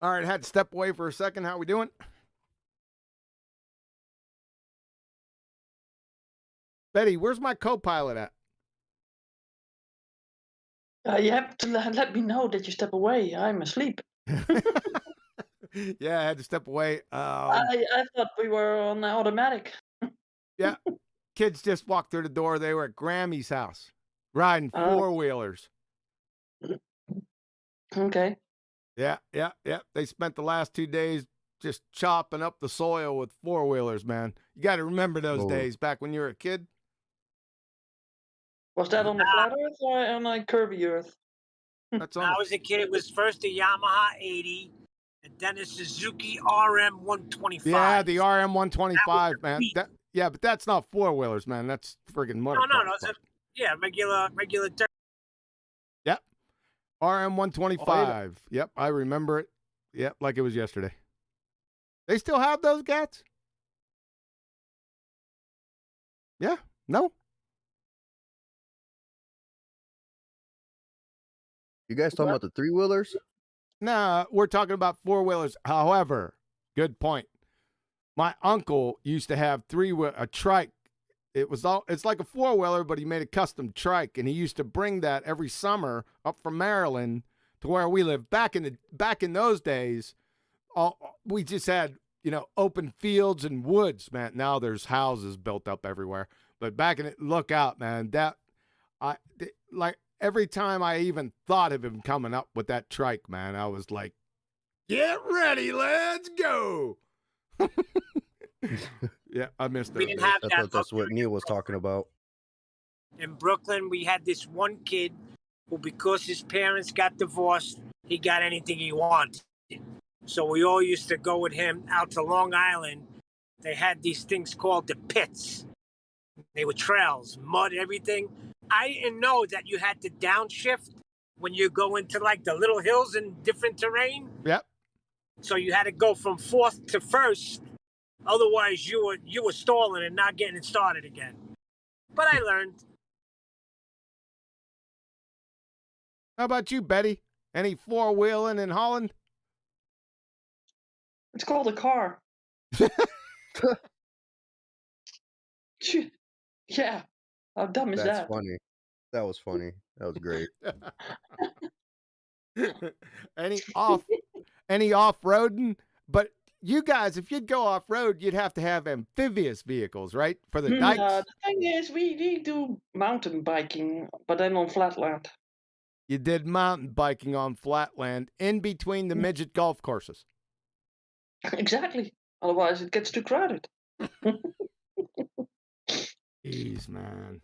All right, had to step away for a second. How we doing? Betty, where's my co-pilot at? You have to let me know that you step away. I'm asleep. Yeah, I had to step away. I thought we were on automatic. Yeah, kids just walked through the door. They were at Grammy's house, riding four-wheelers. Okay. Yeah. They spent the last 2 days just chopping up the soil with four-wheelers, man. You got to remember those days back when you were a kid. Was that on the flat Earth or on a curvy Earth? That's on. When I was a kid, it was first a Yamaha 80, and then a Suzuki RM 125. Yeah, the RM 125, man. Yeah, but that's not four-wheelers, man. That's friggin' motor. No. Regular. Yep. RM 125. Yep, I remember it. Yep, like it was yesterday. They still have those gats? Yeah? No? You guys talking about the three-wheelers? Nah, we're talking about four-wheelers. However, good point. My uncle used to have a trike. It's like a four-wheeler, but he made a custom trike, and he used to bring that every summer up from Maryland to where we lived. Back in those days, we just had, open fields and woods, man. Now there's houses built up everywhere. But back in it, look out, man. Every time I even thought of him coming up with that trike, man, I was like, get ready, let's go. Yeah, I missed We that. didn't have I that. thought that's what Neil was talking about. In Brooklyn, we had this one kid who, because his parents got divorced, he got anything he wanted. So we all used to go with him out to Long Island. They had these things called the pits. They were trails, mud, everything. I didn't know that you had to downshift when you go into like the little hills and different terrain. Yep. So you had to go from fourth to first. Otherwise, you were stalling and not getting it started again. But I learned. How about you, Betty? Any four-wheeling in Holland? It's called a car. Yeah. How dumb is That's that? funny. That was funny. That was great. Any off-roading? But you guys, if you'd go off-road, you'd have to have amphibious vehicles, right? For the dikes? The thing is, we do mountain biking, but then on flatland. You did mountain biking on flatland in between the midget golf courses. Exactly. Otherwise, it gets too crowded. Jeez, man.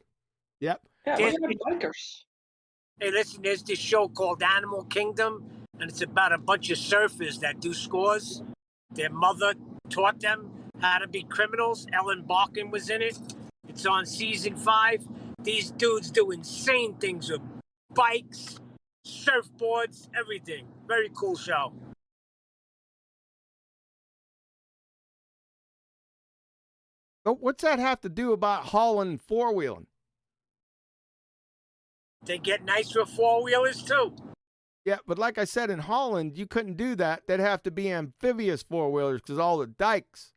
Yep. Yeah, we have bikers. Hey, listen, there's this show called Animal Kingdom, and it's about a bunch of surfers that do scores. Their mother taught them how to be criminals. Ellen Barkin was in it. It's on season 5. These dudes do insane things with bikes, surfboards, everything. Very cool show. But what's that have to do about hauling four-wheeling? They get nice with four-wheelers, too. Yeah, but like I said, in Holland, you couldn't do that. They'd have to be amphibious four-wheelers because all the dikes.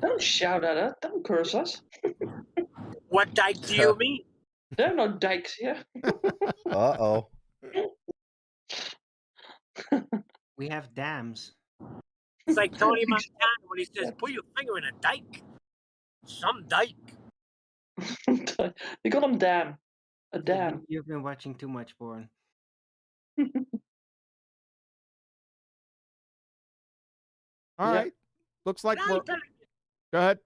Don't shout at us. Don't curse us. What dike do you mean? There are no dikes here. Uh-oh. We have dams. It's like Tony Montana when he says, "Put your finger in a dike." Some dike. We call them dam. A dam. You've been watching too much porn. All right. Looks like we're... Go ahead.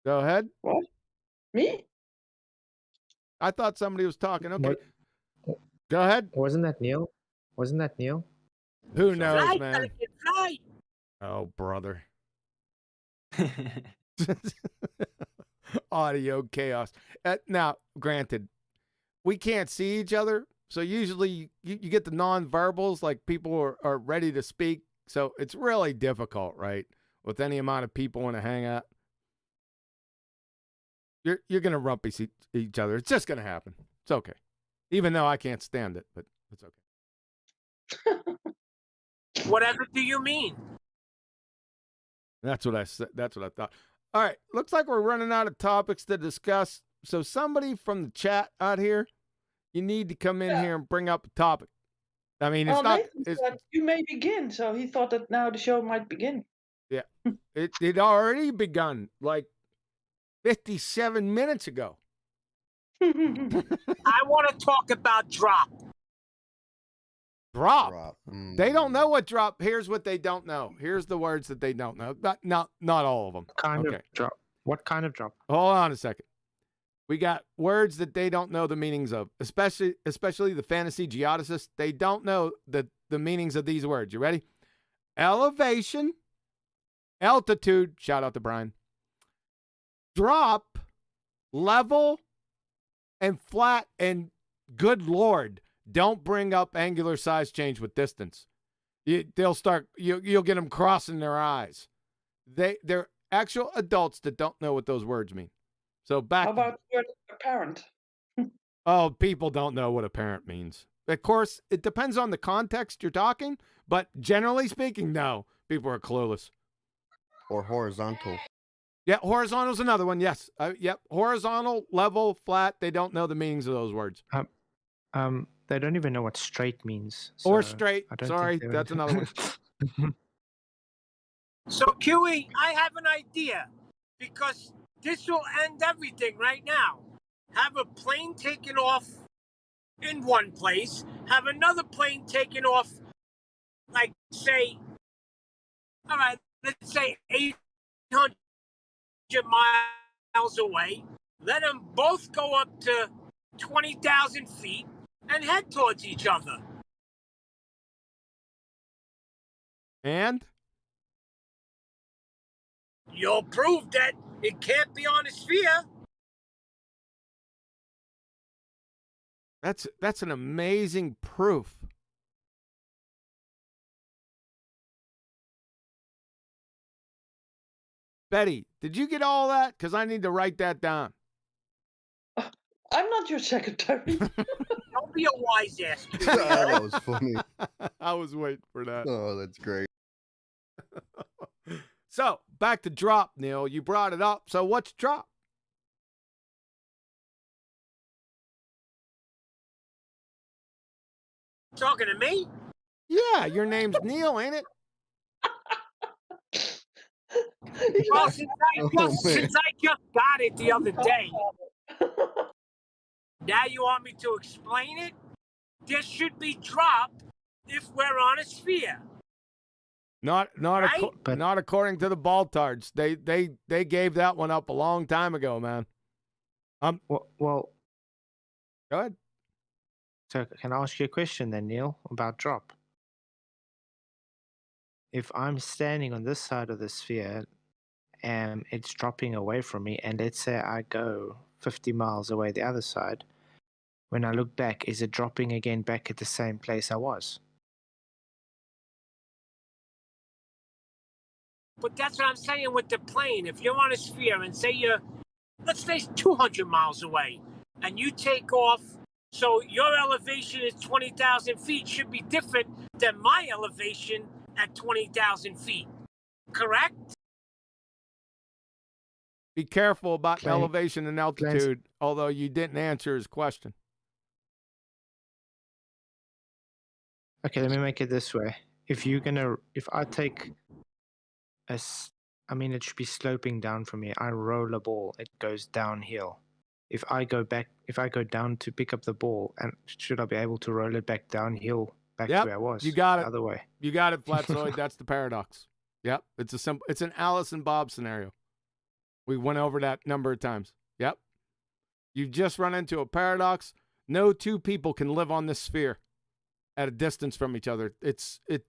Go ahead. What? Me? I thought somebody was talking. Okay. Go ahead. Wasn't that Neil? Wasn't that Neil? Who knows, Fly, man? pelican, fly. Oh, brother. Audio chaos. Now, granted, we can't see each other, so usually you get the non-verbals, like people are ready to speak, so it's really difficult, right? With any amount of people in a hangout. You're going to rump each other. It's just going to happen. It's okay. Even though I can't stand it, but it's okay. Whatever do you mean? That's what I said. That's what I thought. All right. Looks like we're running out of topics to discuss. So somebody from the chat out here, you need to come in here and bring up a topic. I mean, it's not. Nathan said you may begin, so he thought that now the show might begin. Yeah. It already begun like 57 minutes ago. I want to talk about drop. Drop. They don't know what drop. Here's what they don't know. Here's the words that they don't know. Not all of them. Kind of drop. What kind of drop? Hold on a second. We got words that they don't know the meanings of, especially the fantasy geodesists. They don't know the meanings of these words. You ready? Elevation, altitude. Shout out to Brian. Drop, level, and flat. And good Lord, don't bring up angular size change with distance. They'll start. You'll get them crossing their eyes. They're actual adults that don't know what those words mean. So back. How about the word apparent? Oh, people don't know what apparent means. Of course, it depends on the context you're talking, but generally speaking, no, people are clueless. Or horizontal. Yeah, horizontal is another one. Yes. Yep. Horizontal, level, flat. They don't know the meanings of those words. They don't even know what straight means. Or so straight. I don't Sorry, think that's another one. So, QE, I have an idea, because this will end everything right now. Have a plane taken off in one place, have another plane taken off, like, say, all right, let's say 800 miles away. Let them both go up to 20,000 feet and head towards each other. And? You'll prove that it can't be on a sphere. That's an amazing proof. Betty, did you get all that? Because I need to write that down. I'm not your secretary. Don't be a wise ass. That was funny. I was waiting for that. Oh, that's great. So, back to drop, Neil. You brought it up. So, what's drop? Talking to me? Yeah, your name's Neil, ain't it? Well, since I just got it the other day, now you want me to explain it? There should be drop if we're on a sphere. Not Right? not according to the Baltards. They gave that one up a long time ago, man. Well, Go ahead. so can I ask you a question then, Neil, about drop? If I'm standing on this side of the sphere and it's dropping away from me, and let's say I go 50 miles away the other side, when I look back, is it dropping again back at the same place I was? But that's what I'm saying with the plane. If you're on a sphere and say let's say 200 miles away, and you take off, so your elevation is 20,000 feet, should be different than my elevation at 20,000 feet. Correct? Be careful about Plain- elevation and altitude, although you didn't answer his question. Okay, let me make it this way. If I take I mean, it should be sloping down from here. I roll a ball, it goes downhill. If I go down to pick up the ball, and should I be able to roll it back downhill, back Yep, to where I was? you got the it. other way. You got it, Flatzoid. That's the paradox. Yep, it's an Alice and Bob scenario. We went over that a number of times. Yep. You just run into a paradox. No two people can live on this sphere at a distance from each other.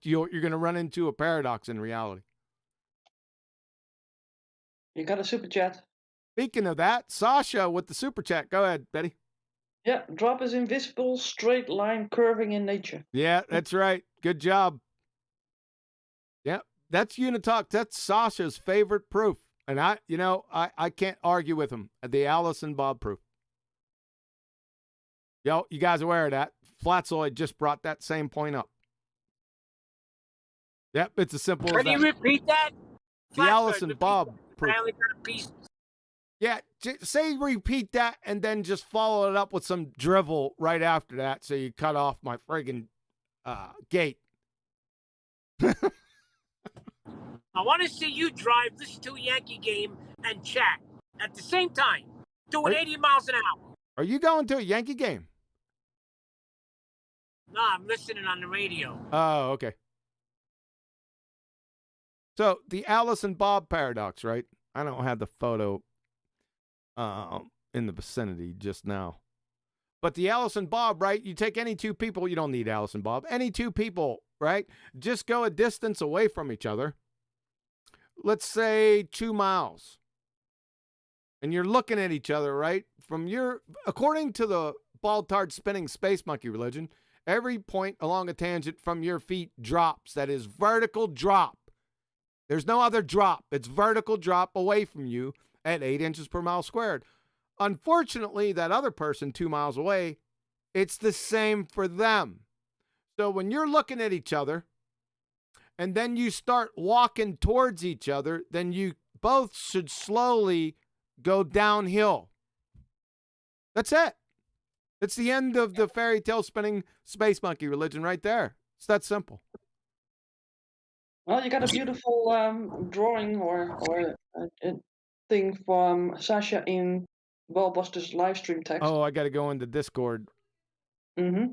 You're going to run into a paradox in reality. You got a super chat. Speaking of that, Sasha with the super chat. Go ahead, Betty. Yeah, drop is invisible, straight line curving in nature. Yeah, that's right. Good job. Yep, that's Unitalk. That's Sasha's favorite proof. And I can't argue with him. The Alice and Bob proof. Yo, you guys aware of that? Flatzoid just brought that same point up. Yep, it's as simple as Can you that. repeat that? The Alice and Bob proof. I only got a piece. Yeah, say repeat that and then just follow it up with some drivel right after that so you cut off my friggin' gate. I want to see you drive, listen to a Yankee game, and chat at the same time, doing 80 miles an hour. Are you going to a Yankee game? No, I'm listening on the radio. Oh, okay. So the Alice and Bob paradox, right? I don't have the photo in the vicinity just now. But the Alice and Bob, right? You take any two people, you don't need Alice and Bob. Any two people, right? Just go a distance away from each other. Let's say 2 miles. And you're looking at each other, right? According to the ball-tard spinning space monkey religion, every point along a tangent from your feet drops. That is vertical drop. There's no other drop. It's vertical drop away from you at 8 inches per mile squared. Unfortunately, that other person 2 miles away, it's the same for them. So when you're looking at each other and then you start walking towards each other, then you both should slowly go downhill. That's it. It's the end of the fairy tale spinning space monkey religion right there. It's that simple. Well, you got a beautiful drawing or a thing from Sasha in BALLBUSTERS live stream text. Oh, I got to go into Discord. Mm-hmm.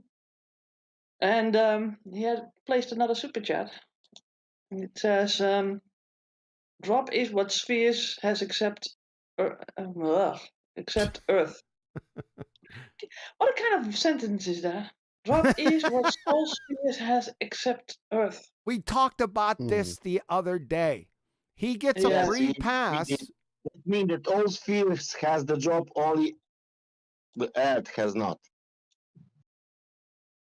And he had placed another super chat. It says, drop is what spheres has except Earth. What kind of sentence is that? Drop is what all spheres has except Earth. We talked about this the other day. He gets a free pass. It means that all spheres has the drop, only the Earth has not.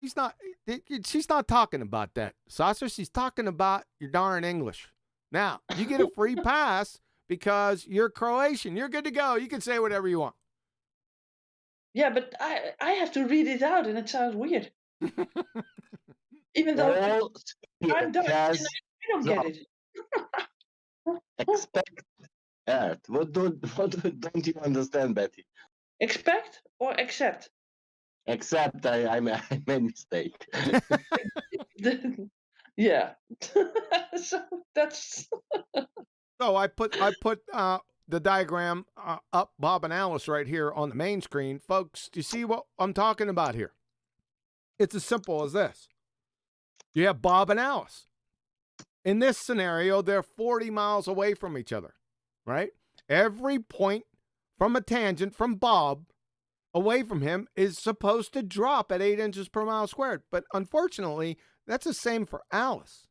She's not talking about that, Sasha. She's talking about your darn English. Now, you get a free pass because you're Croatian. You're good to go. You can say whatever you want. Yeah, but I have to read it out, and it sounds weird. Even though I'm Dutch, I don't get it. Expect Earth. What don't you understand, Betty? Expect or accept? Except I made a mistake. Yeah. So that's. So I put the diagram up, Bob and Alice, right here on the main screen. Folks, do you see what I'm talking about here? It's as simple as this. You have Bob and Alice. In this scenario, they're 40 miles away from each other, right? Every point from a tangent from Bob away from him is supposed to drop at 8 inches per mile squared. But unfortunately, that's the same for Alice.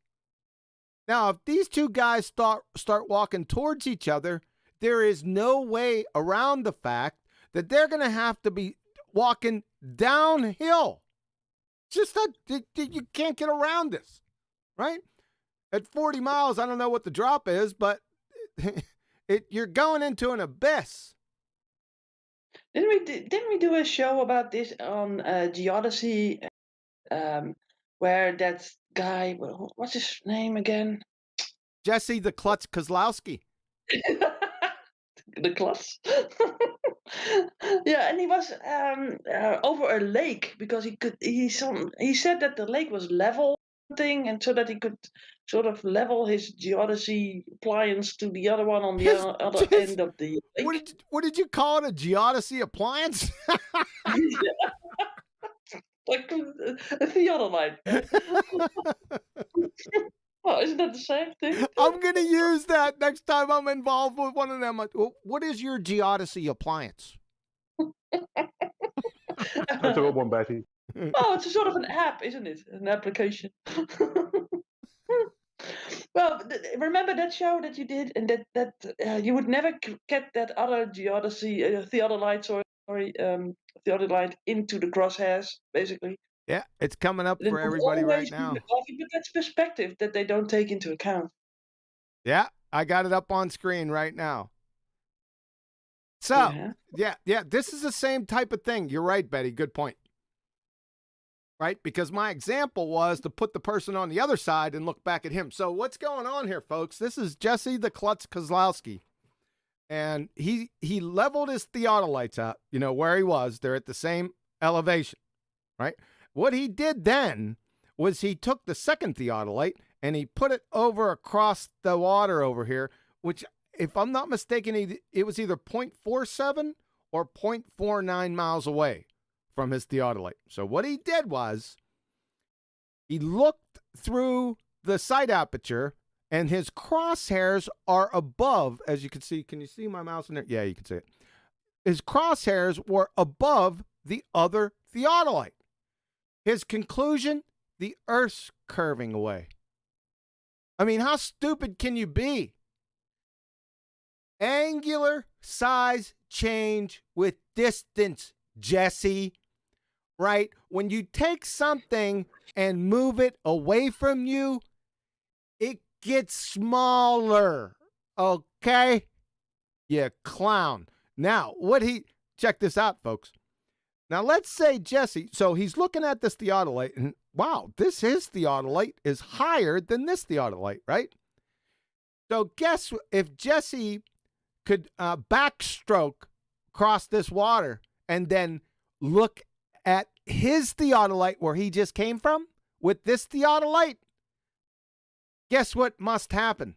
Now, if these two guys start walking towards each other, there is no way around the fact that they're going to have to be walking downhill. Just that you can't get around this, right? At 40 miles, I don't know what the drop is, but you're going into an abyss. Didn't we do a show about this on Geodesy? where that guy, what's his name again? Jesse the Klutz Kozlowski. The class. Yeah, and he was over a lake because he said that the lake was level thing, and so that he could sort of level his geodesy appliance to the other one on the other end of the lake. What did you call it? A geodesy appliance? Like a theodolite. Well, isn't that the same thing? I'm gonna use that next time I'm involved with one of them. What is your geodesy appliance? That's a good one, Betty. Oh, it's a sort of an app, isn't it? An application. Well, remember that show that you did, and that you would never get that other geodesy theodolite, theodolite into the crosshairs, basically. Yeah, it's coming up It for would everybody right always be now. the coffee, but that's perspective that they don't take into account. Yeah, I got it up on screen right now. So, yeah, this is the same type of thing. You're right, Betty. Good point. Right? Because my example was to put the person on the other side and look back at him. So what's going on here, folks? This is Jesse the Klutz Kozlowski. And he leveled his theodolites out, you know, where he was. They're at the same elevation, right? What he did then was he took the second theodolite and he put it over across the water over here, which, if I'm not mistaken, it was either 0.47 or 0.49 miles away from his theodolite. So what he did was he looked through the sight aperture, and his crosshairs are above, as you can see. Can you see my mouse in there? Yeah, you can see it. His crosshairs were above the other theodolite. His conclusion, the Earth's curving away. I mean, how stupid can you be? Angular size change with distance, Jesse. Right? When you take something and move it away from you, it gets smaller. Okay? You clown. Now, check this out, folks. Now, let's say Jesse, so he's looking at this theodolite, and wow, his theodolite is higher than this theodolite, right? So guess if Jesse could backstroke across this water and then look at his theodolite where he just came from with this theodolite, guess what must happen?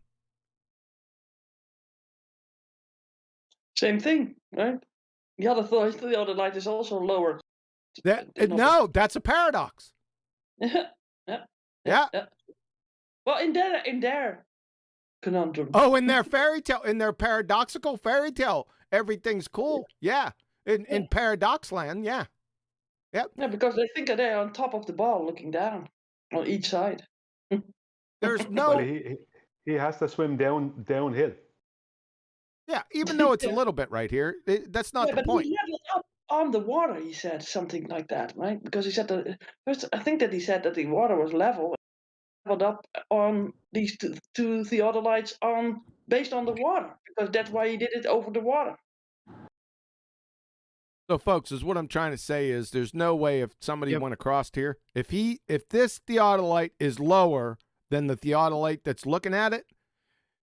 Same thing, right? The other theodolite is also lower. No, that's a paradox. Yeah. Well, in their conundrum. Oh, in their fairy tale, in their paradoxical fairy tale, everything's cool. Yeah. In paradox land, yeah. Yep. Yeah, because they think that they're on top of the ball looking down on each side. There's no... Well, he has to swim downhill. Yeah, even though it's a little bit right here, that's not the point. He leveled up on the water, he said something like that, right? Because he said that, first, I think that he said that the water was leveled up on these two theodolites based on the water, because that's why he did it over the water. So, folks, is what I'm trying to say is there's no way if somebody went across here, if this theodolite is lower than the theodolite that's looking at it,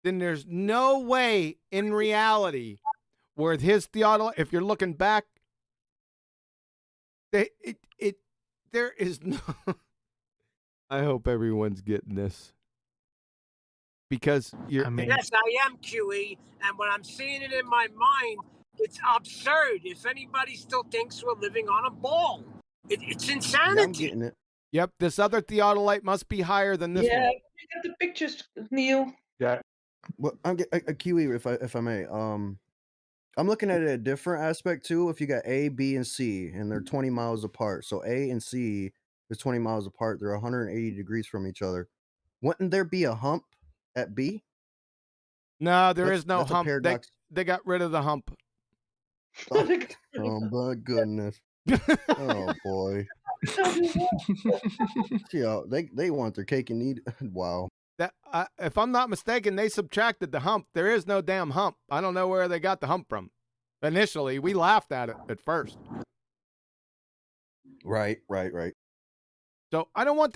then there's no way in reality where his theodolite, if you're looking back, there is no. I hope everyone's getting this. Because yes, I am QE, and when I'm seeing it in my mind, it's absurd. If anybody still thinks we're living on a ball, it's insanity. Yeah, I'm getting it. Yep, this other theodolite must be higher than this one. Yeah, you got the pictures, Neil. Yeah. Well, I'm getting a QE if I may. I'm looking at it a different aspect too. If you got A, B, and C, and they're 20 miles apart, so A and C is 20 miles apart. They're 180 degrees from each other. Wouldn't there be a hump at B? No, there is no hump. They got rid of the hump. Oh my goodness. Oh boy. Yeah, they want their cake and eat. Wow. That if I'm not mistaken, they subtracted the hump. There is no damn hump. I don't know where they got the hump from. Initially, we laughed at it at first. Right. So I don't want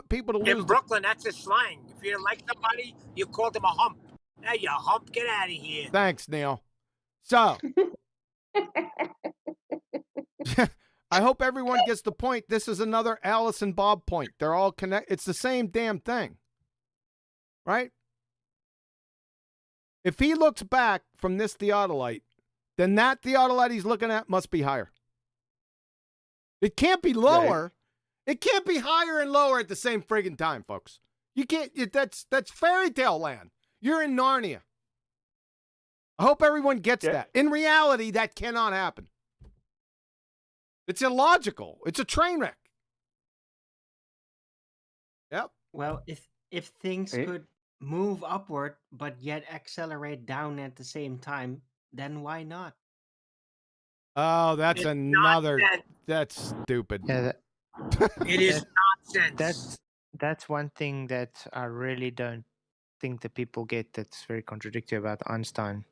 people to lose. In Brooklyn, that's a slang. If you like somebody, you call them a hump. Hey, you hump, get out of here. Thanks, Neil. So I hope everyone gets the point. This is another Alice and Bob point. They're all connected. It's the same damn thing. Right? If he looks back from this theodolite, then that theodolite he's looking at must be higher. It can't be lower. Right. It can't be higher and lower at the same friggin' time, folks. You can't. That's fairy tale land. You're in Narnia. I hope everyone gets that. In reality, that cannot happen. It's illogical. It's a train wreck. Yep. Well, if things could move upward but yet accelerate down at the same time, then why not? Oh, that's another. That's stupid. Yeah, it is nonsense. That's one thing that I really don't think that people get. That's very contradictory about Einstein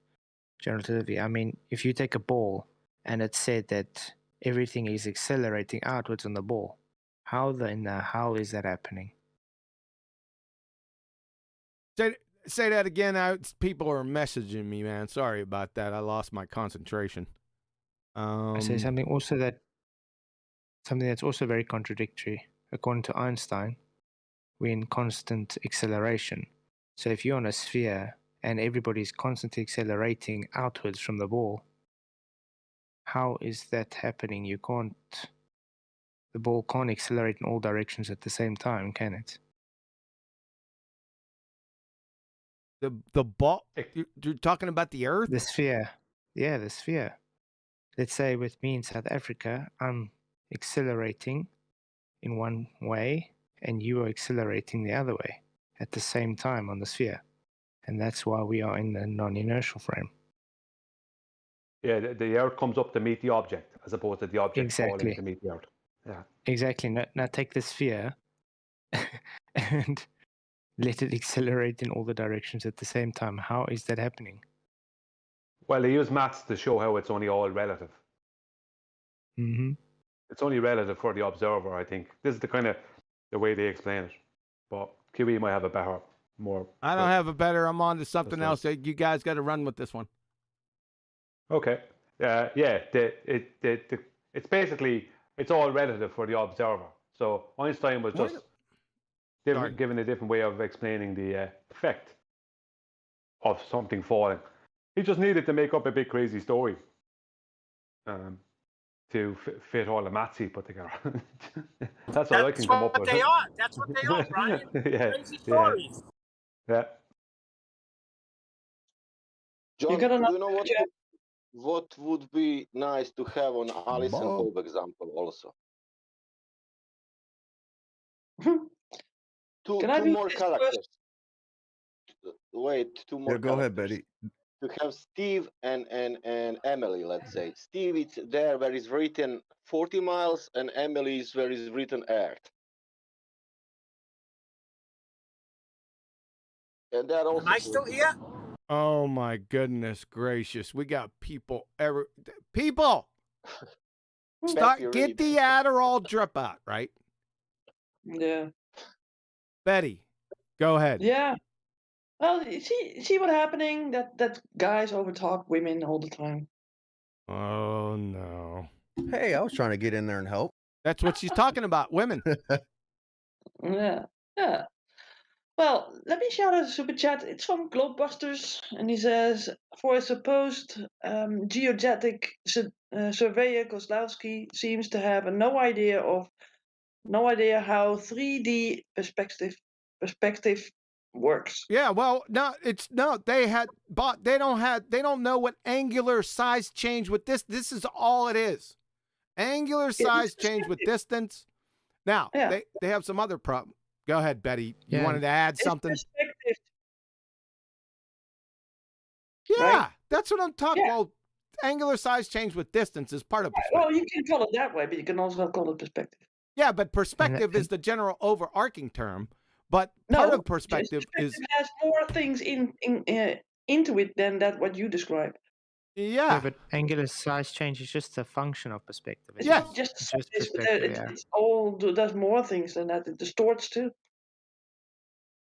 general relativity. I mean, if you take a ball and it's said that everything is accelerating outwards on the ball, how is that happening? Say that again. People are messaging me, man. Sorry about that. I lost my concentration. I say something that's also very contradictory. According to Einstein, we're in constant acceleration. So if you're on a sphere and everybody's constantly accelerating outwards from the ball, how is that happening? The ball can't accelerate in all directions at the same time, can it? The ball, you're talking about the Earth? The sphere. Yeah, the sphere. Let's say with me in South Africa, I'm accelerating in one way and you are accelerating the other way at the same time on the sphere. And that's why we are in the non-inertial frame. Yeah, the Earth comes up to meet the object as opposed to the object falling to meet the Earth. Yeah. Exactly. Now take the sphere and let it accelerate in all the directions at the same time. How is that happening? Well, they use maths to show how it's only all relative. Mm-hmm. It's only relative for the observer, I think. This is the way they explain it. But QE might have a better, more... I don't have a better. I'm on to something else. You guys got to run with this one. Okay. It's basically, it's all relative for the observer. So Einstein was just given a different way of explaining the effect of something falling. He just needed to make up a big crazy story to fit all the maths he put together. That's all I can come up with. That's what they are, Brian. Crazy stories. Yeah. John, do you know what would be nice to have on Alice and Bob example also? two more characters. Wait, two more. Yeah, go ahead, Betty. To have Steve and Emily, let's say. Steve is there where is written 40 miles, and Emily is where is written Earth. And that also. Am I still here? Oh my goodness gracious! We got people. People, get the Adderall drip out, right? Yeah. Betty, go ahead. Yeah. Well, see what's happening? That guys overtalk women all the time. Oh no. Hey, I was trying to get in there and help. That's what she's talking about, women. Yeah. Well, let me shout out a super chat. It's from GlobeBusters, and he says, for a supposed geodetic surveyor, Kozlowski seems to have no idea how 3D perspective works. Yeah, well, they don't know what angular size change with this is all it is. Angular size change with distance. Now, they have some other problem. Go ahead, Betty. You wanted to add something? Yeah, right? That's what I'm talking about. Well, angular size change with distance is part of perspective. Well, you can call it that way, but you can also call it perspective. Yeah, but perspective is the general overarching term. But part of perspective has more things into it than what you described. Yeah, Yeah. but angular size change is just a function of perspective. It's Yes. It's not just It's just size, but perspective, it, yeah. it's all does more things than that. It distorts too.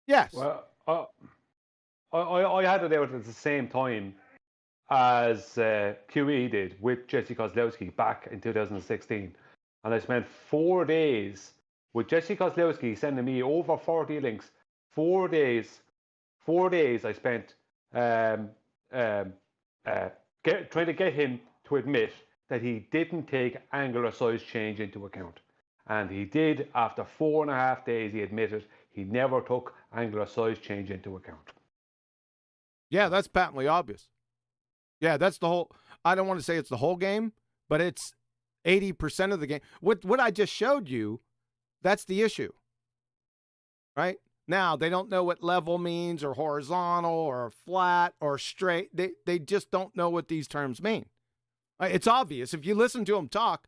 Yes. Well, I had it out at the same time as QE did with Jesse Kozlowski back in 2016. And I spent 4 days with Jesse Kozlowski sending me over 40 links. 4 days. 4 days I spent trying to get him to admit that he didn't take angular size change into account. And he did. After 4.5 days, he admitted he never took angular size change into account. Yeah, that's patently obvious. Yeah, that's the whole. I don't want to say it's the whole game, but it's 80% of the game. What I just showed you, that's the issue. Right? Now, they don't know what level means or horizontal or flat or straight. They just don't know what these terms mean. It's obvious. If you listen to them talk,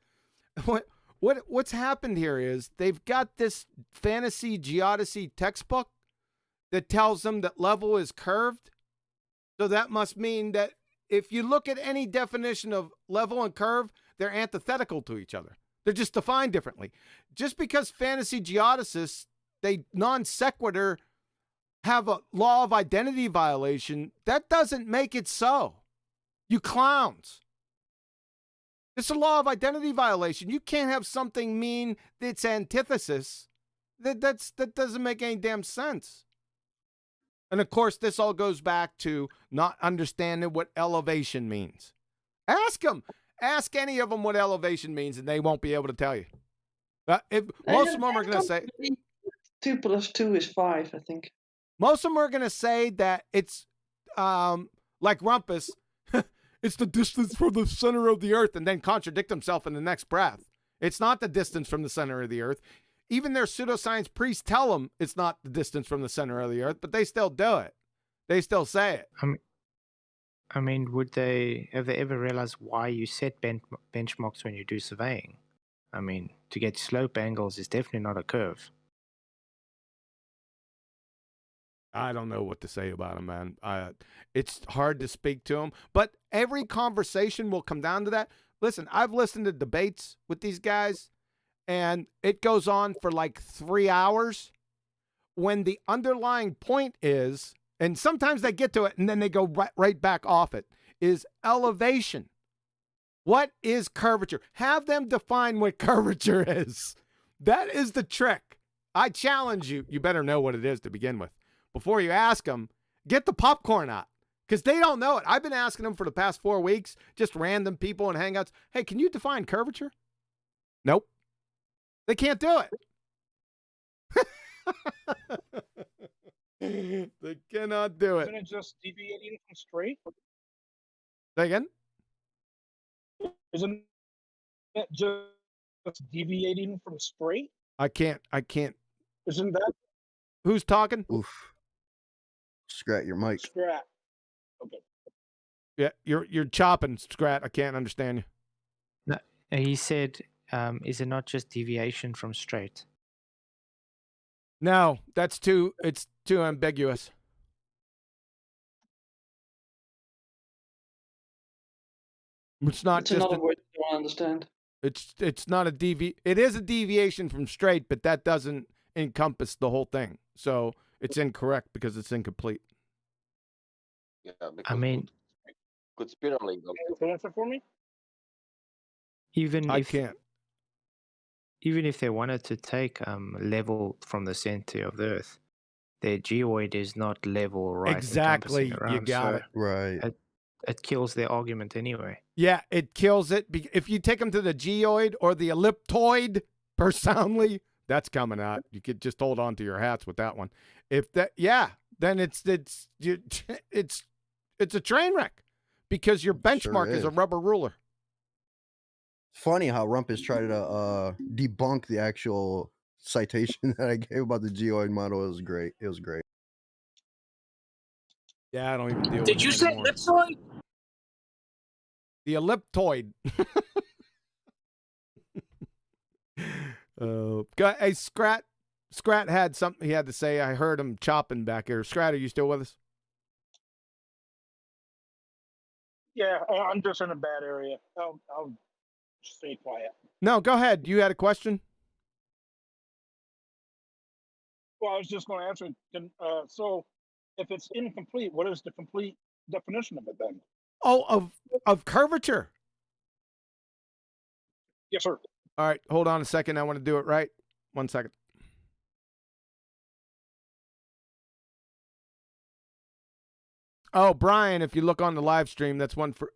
what's happened here is they've got this fantasy geodesy textbook that tells them that level is curved. So that must mean that if you look at any definition of level and curve, they're antithetical to each other. They're just defined differently. Just because fantasy geodesists, they non sequitur have a law of identity violation, that doesn't make it so. You clowns. It's a law of identity violation. You can't have something mean its antithesis. That doesn't make any damn sense. And of course, this all goes back to not understanding what elevation means. Ask them. Ask any of them what elevation means, and they won't be able to tell you. Most of them are going to say 2 + 2 is 5, I think. Most of them are going to say that it's like Rumpus. It's the distance from the center of the earth, and then contradict himself in the next breath. It's not the distance from the center of the earth. Even their pseudoscience priests tell them it's not the distance from the center of the earth, but they still do it. They still say it. I mean, have they ever realized why you set benchmarks when you do surveying? I mean, to get slope angles is definitely not a curve. I don't know what to say about them, man. It's hard to speak to them, but every conversation will come down to that. Listen, I've listened to debates with these guys, and it goes on for like 3 hours when the underlying point is, and sometimes they get to it and then they go right back off it, is elevation. What is curvature? Have them define what curvature is. That is the trick. I challenge you. You better know what it is to begin with. Before you ask them, get the popcorn out, because they don't know it. I've been asking them for the past 4 weeks, just random people in Hangouts. Hey, can you define curvature? Nope. They can't do it. They cannot do it. Isn't it just deviating from straight? Say again? Isn't it just deviating from straight? I can't. Isn't that? Who's talking? Oof. Scrat your mic. Scrat. Okay. Yeah, you're chopping, Scrat. I can't understand you. No, he said, is it not just deviation from straight? No, it's too ambiguous. It's not It's just another word you don't understand. It's not it is a deviation from straight, but that doesn't encompass the whole thing. So it's incorrect because it's incomplete. Yeah, I mean, could spiraling. Can you answer for me? Even I if can't. Even if they wanted to take level from the center of the Earth, their geoid is not level, right? Exactly, encompassing you around, got so it. Right. It kills their argument anyway. Yeah, it kills it. If you take them to the geoid or the elliptoid profoundly, that's coming out. You could just hold on to your hats with that one. If that, yeah, then it's a train wreck because your benchmark is a rubber ruler. Funny how Rumpus tried to debunk the actual citation that I gave about the geoid model. It was great. It was great. Yeah, I don't even deal with Did it you say anymore. ellipsoid? The elliptoid. Hey, Scrat had something he had to say. I heard him chopping back here. Scrat, are you still with us? Yeah, I'm just in a bad area. I'll stay quiet. No, go ahead. You had a question? Well, I was just going to answer. So, if it's incomplete, what is the complete definition of it then? Oh, of curvature. Yes, sir. All right, hold on a second. I want to do it right. 1 second. Oh, Brian, if you look on the live stream, that's one for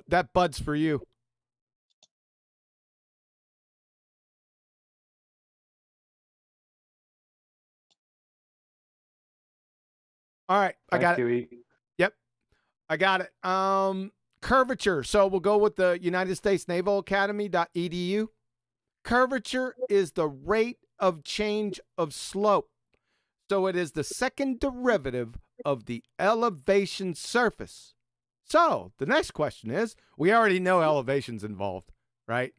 that bud's for you. All right, I got it. Yep, I got it. Curvature. So we'll go with the United States Naval Academy.edu. Curvature is the rate of change of slope. So it is the second derivative of the elevation surface. So the next question is, we already know elevation's involved, right?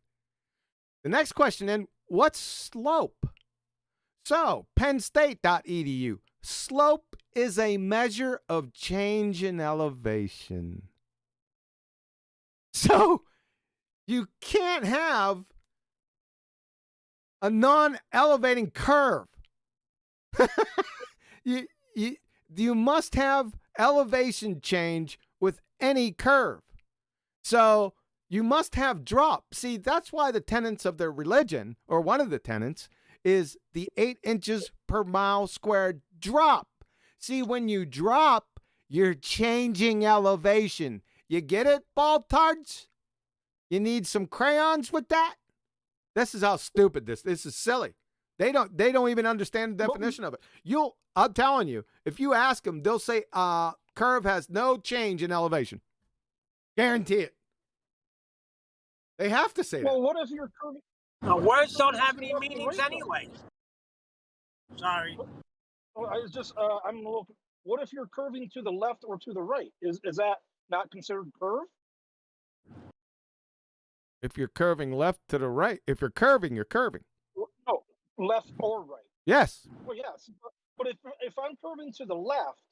The next question then, what's slope? So pennstate.edu, slope is a measure of change in elevation. So you can't have a non-elevating curve. You must have elevation change with any curve. So you must have drop. See, that's why the tenets of their religion, or one of the tenets, is the 8 inches per mile squared drop. See, when you drop, you're changing elevation. You get it, baltards? You need some crayons with that? This is how stupid this is silly. They don't even understand the definition of it. I'm telling you, if you ask them, they'll say curve has no change in elevation. Guarantee it. They have to say that. Well, what if you're curving? No, words don't have any meanings anyway. Sorry. Well, I was just I'm a little. What if you're curving to the left or to the right? Is that not considered curve? If you're curving left to the right, if you're curving, you're curving. No, left or right. Yes. Well, yes, but if I'm curving to the left,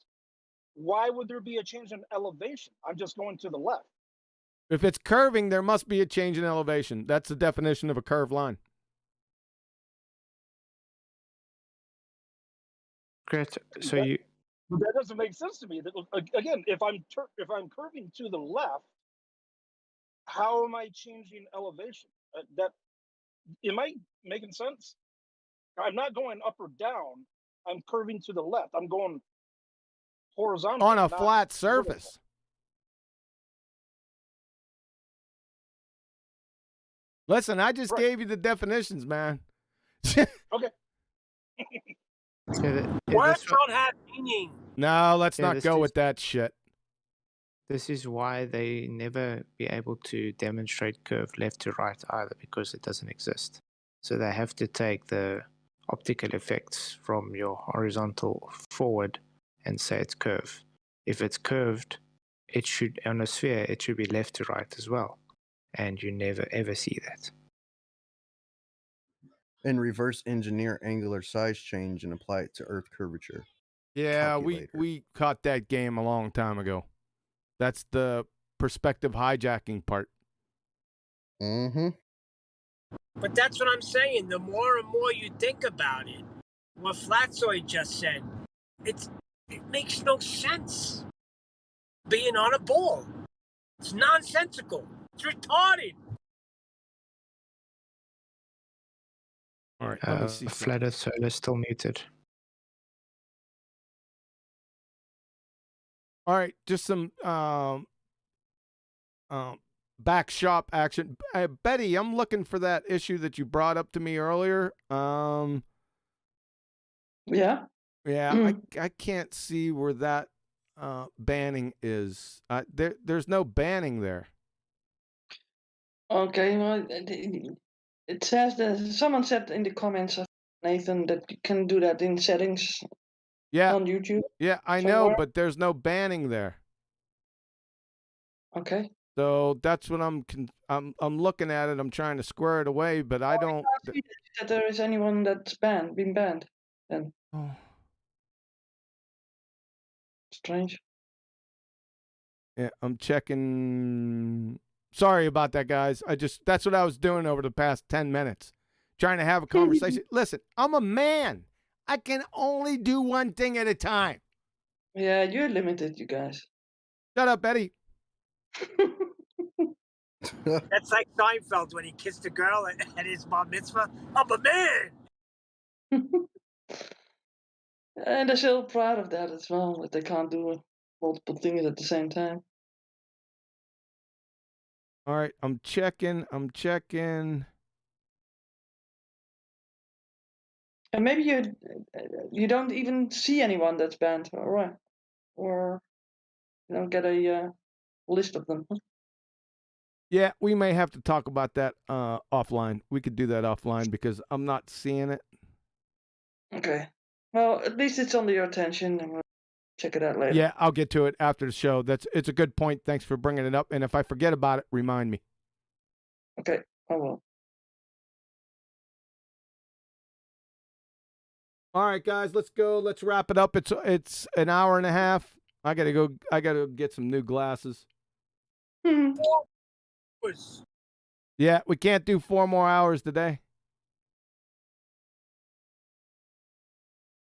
why would there be a change in elevation? I'm just going to the left. If it's curving, there must be a change in elevation. That's the definition of a curved line. Great. So that doesn't make sense to me. Again, if I'm curving to the left, how am I changing elevation? Am I making sense? I'm not going up or down. I'm curving to the left. I'm going horizontal on a flat surface. Vertical. Listen, I just gave you the definitions, man. Okay. Words don't have meaning. No, let's not go with that shit. This is why they never be able to demonstrate curve left to right either, because it doesn't exist. So they have to take the optical effects from your horizontal forward and say it's curved. If it's curved, it should, on a sphere, it should be left to right as well. And you never ever see that. And reverse engineer angular size change and apply it to Earth curvature. Yeah, we caught that game a long time ago. That's the perspective hijacking part. Mm-hmm. But that's what I'm saying. The more and more you think about it, what Flatzoid just said, it makes no sense. Being on a ball, it's nonsensical. It's retarded. All right, let me see. Flat Earth Solar is still muted. All right, just some back shop action. Betty, I'm looking for that issue that you brought up to me earlier. Yeah. Yeah, I can't see where that banning is. There's no banning there. Okay, well, it says that someone said in the comments, Nathan, that you can do that in settings. Yeah. On YouTube. Yeah, I know, but there's no banning there. Okay. So that's what I'm looking at it. I'm trying to square it away, but I don't. I can't see that there is anyone that's been banned. Then. Oh. Strange. Yeah, I'm checking. Sorry about that, guys. That's what I was doing over the past 10 minutes. Trying to have a conversation. Listen, I'm a man. I can only do one thing at a time. Yeah, you're limited, you guys. Shut up, Eddie. That's like Seinfeld when he kissed a girl at his bar mitzvah. I'm a man. And they're still proud of that as well, that they can't do multiple things at the same time. All right, I'm checking. And maybe you don't even see anyone that's banned, or you don't get a list of them. Yeah, we may have to talk about that offline. We could do that offline because I'm not seeing it. Okay. Well, at least it's under your attention, and we'll check it out later. Yeah, I'll get to it after the show. It's a good point. Thanks for bringing it up. And if I forget about it, remind me. Okay, I will. All right, guys, let's go. Let's wrap it up. It's an hour and a half. I gotta go get some new glasses. Yeah, we can't do 4 more hours today.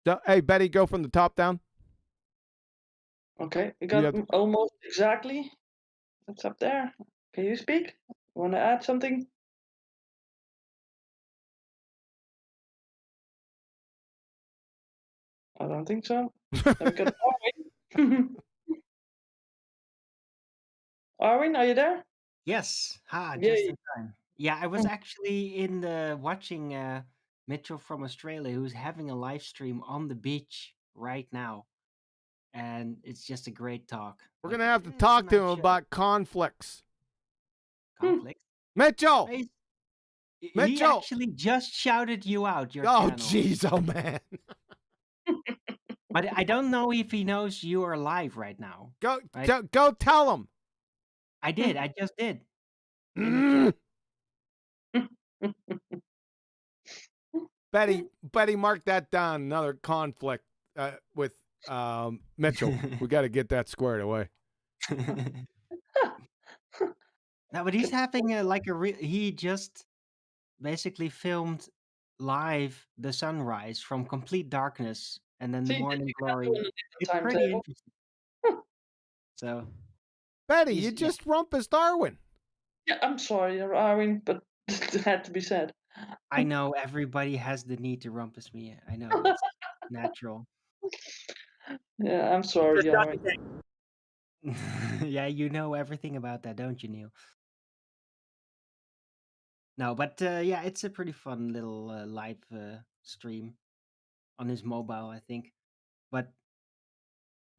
So, hey, Betty, go from the top down. Okay, we got almost exactly. What's up there? Can you speak? You want to add something? I don't think so. Then we got Arwin. Arwin, are you there? Yes. Just Yay. in time. Yeah, I was actually in the watching Mitchell from Australia, who's having a live stream on the beach right now, and it's just a great talk. We're gonna have to talk to him about conflicts. Conflicts. Mitchell. He Mitchell! actually just shouted you out. Your Oh, channel. jeez, oh man. But I don't know if he knows you are live right now. Go tell him. I did. I just did. Betty, mark that down. Another conflict with Mitchell. We got to get that squared away. No, but he's having he just basically filmed live the sunrise from complete darkness and then the morning glory. It's pretty interesting. So, Betty, you just rumpus Darwin. Yeah, I'm sorry, Arwin, but it had to be said. I know everybody has the need to rumpus me. I know it's natural. Yeah, I'm sorry, Arwin. Yeah, you know everything about that, don't you, Neil? No, but yeah, it's a pretty fun little live stream on his mobile, I think. But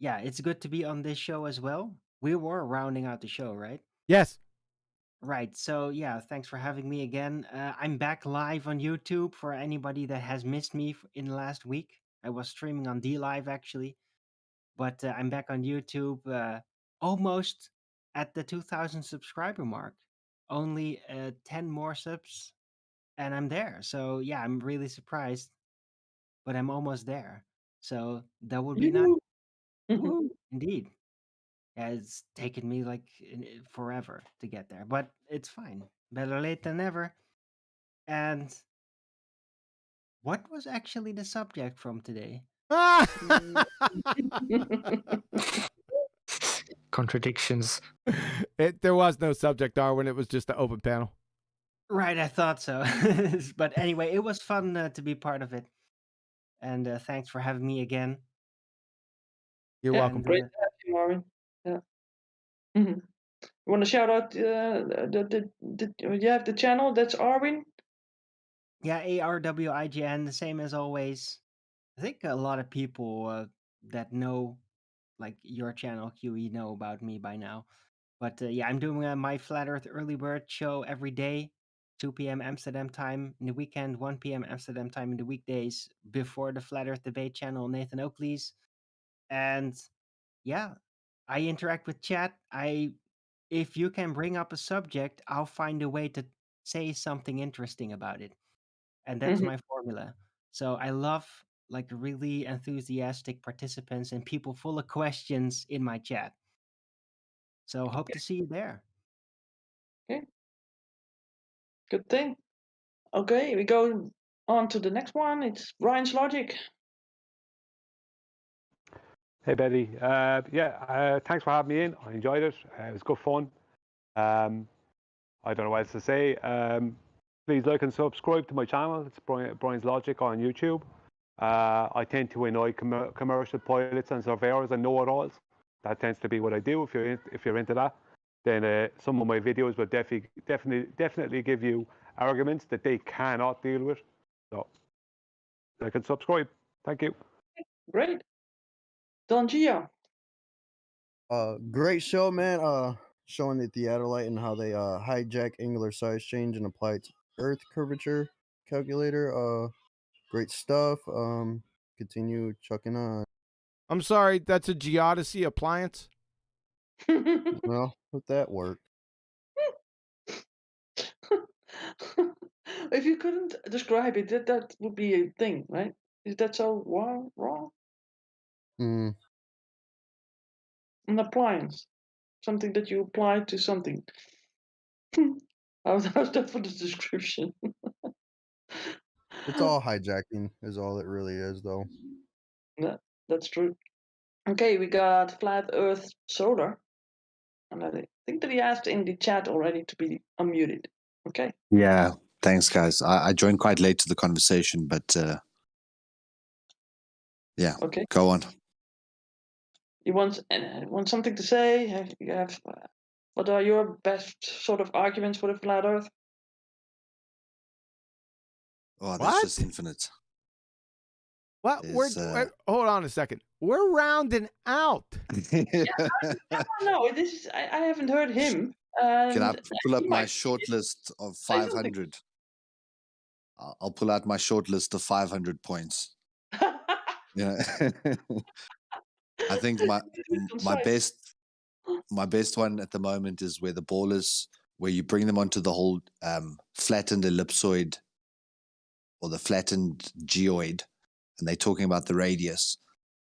yeah, it's good to be on this show as well. We were rounding out the show, right? Yes. Right. So yeah, thanks for having me again. I'm back live on YouTube for anybody that has missed me in the last week. I was streaming on DLive actually, but I'm back on YouTube, almost at the 2,000 subscriber mark. Only 10 more subs, and I'm there. So yeah, I'm really surprised, but I'm almost there. So that would be nice. Woo, indeed. Yeah, it's taken me like forever to get there, but it's fine. Better late than never. And what was actually the subject from today? Contradictions. There was no subject, Darwin. It was just an open panel. Right, I thought so. But anyway, it was fun to be part of it. And thanks for having me again. You're welcome. Great to have you, Arwin. Yeah. You want to shout out you have the channel? That's Arwin? Yeah, ARWIGN, the same as always. I think a lot of people that know like your channel, QE, know about me by now. But yeah, I'm doing my Flat Earth Early Bird show every day, 2 p.m. Amsterdam time in the weekend, 1 p.m. Amsterdam time in the weekdays, before the Flat Earth Debate channel, Nathan Oakley's. And yeah, I interact with chat. If you can bring up a subject, I'll find a way to say something interesting about it. And that's my formula. So I love like really enthusiastic participants and people full of questions in my chat. So hope to see you there. Okay. Good thing. Okay, we go on to the next one. It's Brian's Logic. Hey, Betty. Thanks for having me in. I enjoyed it. It was good fun. I don't know what else to say. Please like and subscribe to my channel. It's Brian's Logic on YouTube. I tend to annoy commercial pilots and surveyors and know-it-alls. That tends to be what I do. If you're into that, then some of my videos will definitely give you arguments that they cannot deal with. So like and subscribe. Thank you. Great. Don Gio. Great show, man. Showing the theodolite and how they hijack angular size change and apply it to Earth curvature calculator. Great stuff. Continue chucking on. I'm sorry, that's a geodesy appliance. Well, let that work. If you couldn't describe it, that would be a thing, right? Is that so wrong? Mm. An appliance, something that you apply to something. How's that for the description? It's all hijacking, is all it really is, though. Yeah, that's true. Okay, we got Flat Earth Solar. And I think that he asked in the chat already to be unmuted. Okay. Yeah, thanks, guys. I joined quite late to the conversation, but yeah, okay. Go on. You want something to say? What are your best sort of arguments for the flat Earth? Oh, that's just infinite. What? Hold on a second. We're rounding out. No, this is. I haven't heard him. Can I pull up my short list of 500? I'll pull out my short list of 500 points. Yeah, I think my best one at the moment is where the ballers, where you bring them onto the whole flattened ellipsoid or the flattened geoid, and they're talking about the radius.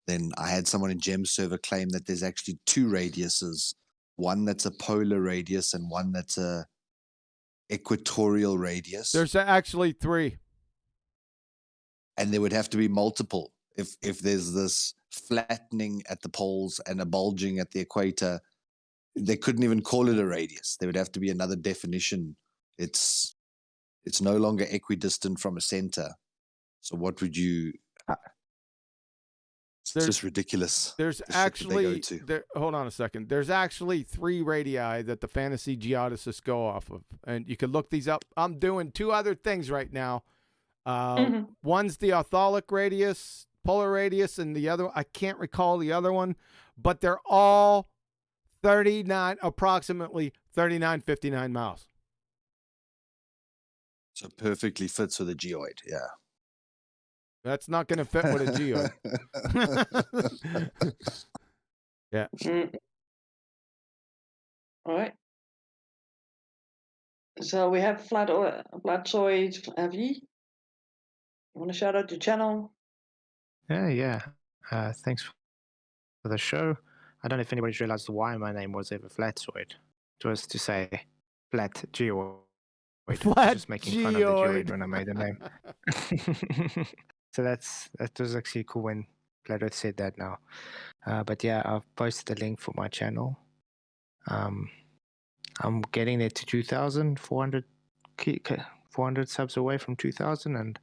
Then I had someone in Gem Server claim that there's actually two radiuses, one that's a polar radius and one that's a equatorial radius. There's actually three. And there would have to be multiple. If there's this flattening at the poles and a bulging at the equator, they couldn't even call it a radius. There would have to be another definition. It's no longer equidistant from a center. So what would you... It's just ridiculous. There's actually... hold on a second. There's actually three radii that the fantasy geodesists go off of. And you can look these up. I'm doing two other things right now. One's the ortholic radius, polar radius, and the other, I can't recall the other one, but they're all approximately 39.59 miles. So perfectly fits with a geoid, yeah. That's not going to fit with a geoid. Yeah. All right. So we have Flatsoid FE. You want to shout out your channel? Yeah. Thanks for the show. I don't know if anybody's realized why my name was ever Flatsoid. It was to say flat geoid. Flat just making fun of the geoid when I made the name. So that was actually cool when Flat Earth said that now. But yeah, I've posted a link for my channel. I'm getting there to 2,400 subs away from 2,000, and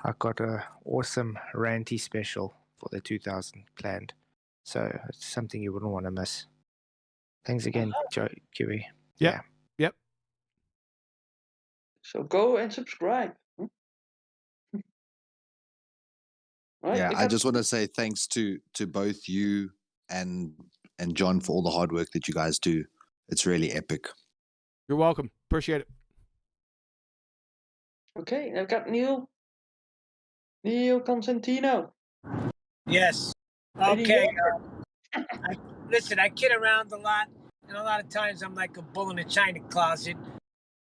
I got a awesome ranty special for the 2,000 planned. So it's something you wouldn't want to miss. Thanks again, Kiwi. Yeah. Yep. So go and subscribe. Right, yeah, I just want to say thanks to both you and John for all the hard work that you guys do. It's really epic. You're welcome. Appreciate it. Okay, I've got Neil Constantino. Yes. Okay. Listen, I kid around a lot, and a lot of times I'm like a bull in a china closet.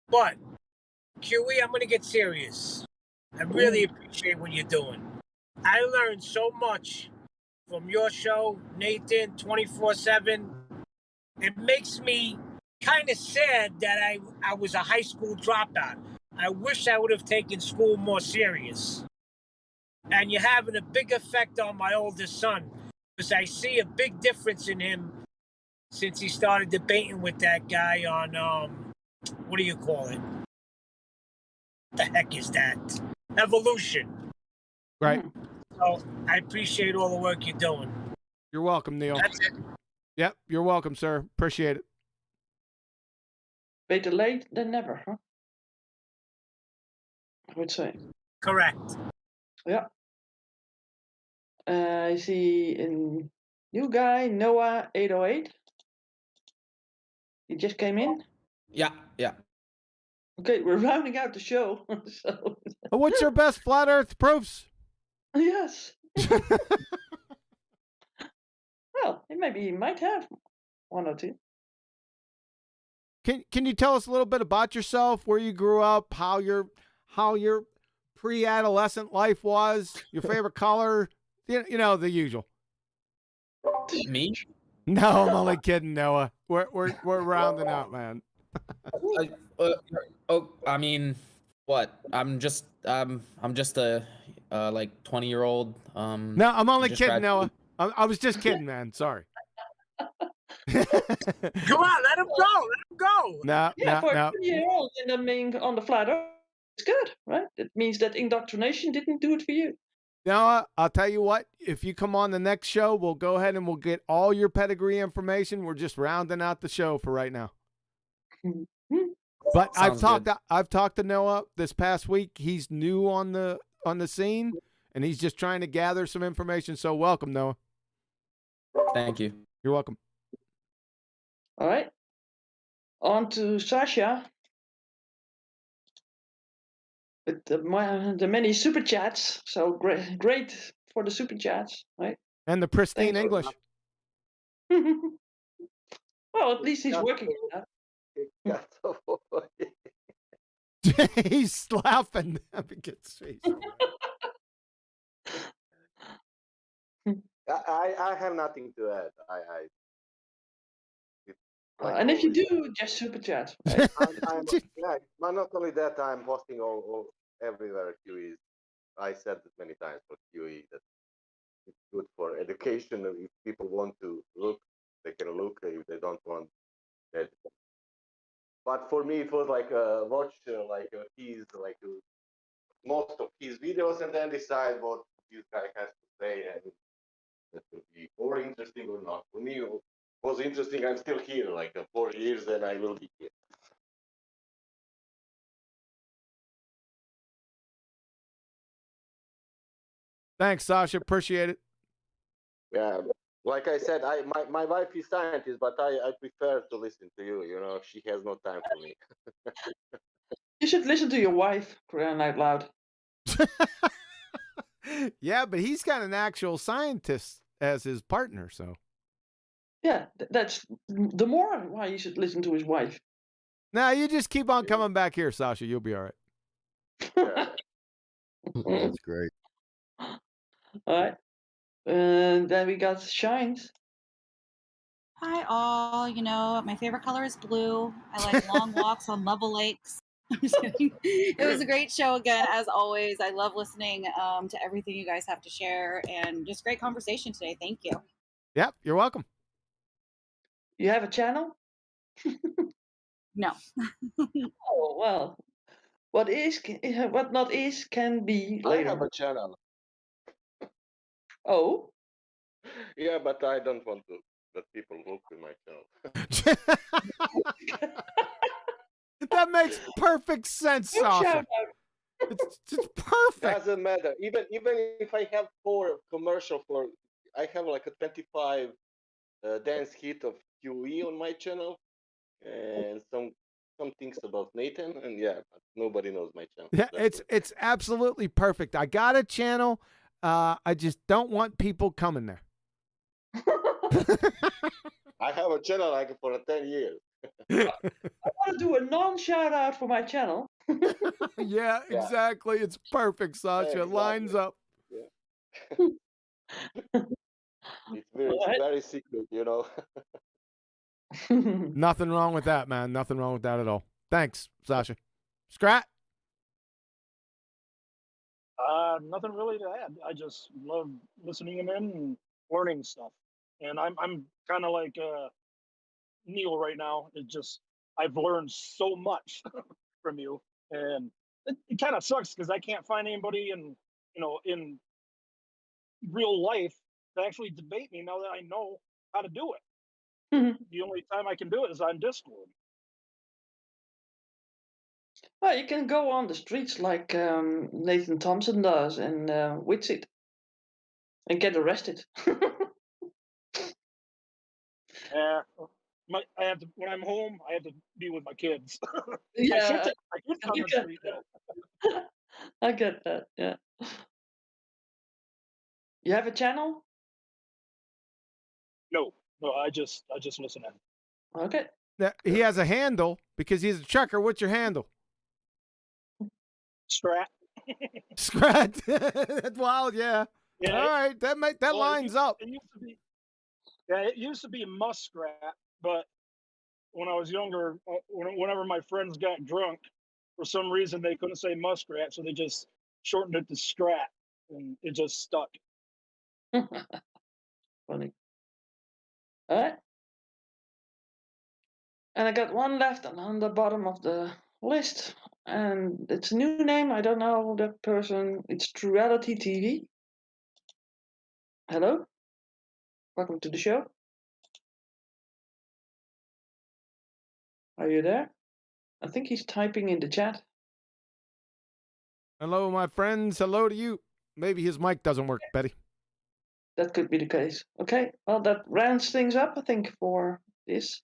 But, QE, I'm going to get serious. I really appreciate what you're doing. I learned so much from your show, Nathan, 24/7. it makes me kind of sad that I was a high school dropout. I wish I would have taken school more serious. And you're having a big effect on my oldest son, because I see a big difference in him since he started debating with that guy on, what do you call it? What the heck is that? Evolution. Right. So I appreciate all the work you're doing. You're welcome, Neil. That's it. Yep, you're welcome, sir. Appreciate it. Better late than never, huh? I would say. Correct. Yeah. I see a new guy, Noah 808. He just came in. Yeah. Okay, we're rounding out the show. So Oh, what's your best flat Earth proofs? yes. Well, maybe he might have one or two. Can you tell us a little bit about yourself, where you grew up, how your pre-adolescent life was, your favorite color, you know, the usual. Me? No, I'm only kidding, Noah. We're rounding out, man. I mean, what? I'm just a like 20-year-old. No, I'm only just kidding, graduated. Noah. I was just kidding, man. Sorry. Come on, let him go. Let him go. No, Yeah, for no. a 2-year-old and then being on the flat earth, it's good, right? It means that indoctrination didn't do it for you. Noah, I'll tell you what. If you come on the next show, we'll go ahead and we'll get all your pedigree information. We're just rounding out the show for right now. But Sounds I've talked to Noah this past week. He's new on the scene, and he's just trying to gather some information. So welcome, Noah. Thank you. You're welcome. All right. On to Sasha. With the many super chats. So great for the super chats, right? And the pristine English. Well, at least he's working on that. He's laughing. I have nothing to add. And if you do, just super chat. Right? Yeah, but not only that, I'm posting all everywhere QE. I said it many times for QE that it's good for education. If people want to look, they can look. If they don't want, that. But for me, it was like watch most of his videos and then decide what this guy has to say, and that will be more interesting or not. For me, it was interesting. I'm still here, 4 years, and I will be here. Thanks, Sasha. Appreciate it. Yeah, like I said, my wife is scientist, but I prefer to listen to you. You know, she has no time for me. You should listen to your wife, crying out loud. Yeah, but he's got an actual scientist as his partner, so. Yeah, that's the more why you should listen to his wife. Now you just keep on coming back here, Sasha. You'll be all right. That's great. All right. And then we got Shines. Hi, all. You know, my favorite color is blue. I like long walks on level lakes. I'm just kidding. It was a great show again, as always. I love listening to everything you guys have to share, and just great conversation today. Thank you. Yep, you're welcome. You have a channel? No. Oh, well. What not is, can be later. I have a channel. Oh? Yeah, but I don't want to that people look in my channel. That makes perfect sense, Sasha. It's perfect. Doesn't matter. Even if I have 4 commercial for, I have like a 25 dance hit of QE on my channel, and some things about Nathan, and yeah, but nobody knows my channel. Yeah, it's absolutely perfect. I got a channel. I just don't want people coming there. I have a channel like for 10 years. I want to do a non-shout out for my channel. Yeah, exactly. It's perfect, Sasha. Yeah, exactly. Lines up. Yeah. It's very secret, you know. Nothing wrong with that, man. Nothing wrong with that at all. Thanks, Sasha. Scrat? Nothing really to add. I just love listening in and learning stuff. And I'm kind of like Neil right now. It just I've learned so much from you, and it kind of sucks because I can't find anybody in in real life to actually debate me now that I know how to do it. The only time I can do it is on Discord. Well, you can go on the streets like Nathan Thompson does and witch it and get arrested. Yeah, I have to when I'm home. I have to be with my kids. Yeah, I should come I on the get street though. that. I get that. Yeah. You have a channel? No, I just listen in. Okay. Now, he has a handle because he's a trucker. What's your handle? Scrat. Scrat. That's wild, yeah. Yeah, All right, that lines up. It used to be muskrat, but when I was younger, whenever my friends got drunk, for some reason they couldn't say muskrat, so they just shortened it to Strat, and it just stuck. Funny. All right. And I got one left on the bottom of the list, and it's a new name. I don't know that person. It's Truality TV. Hello. Welcome to the show. Are you there? I think he's typing in the chat. Hello, my friends. Hello to you. Maybe his mic doesn't work, Betty. That could be the case. Okay. Well, that rounds things up, I think, for this.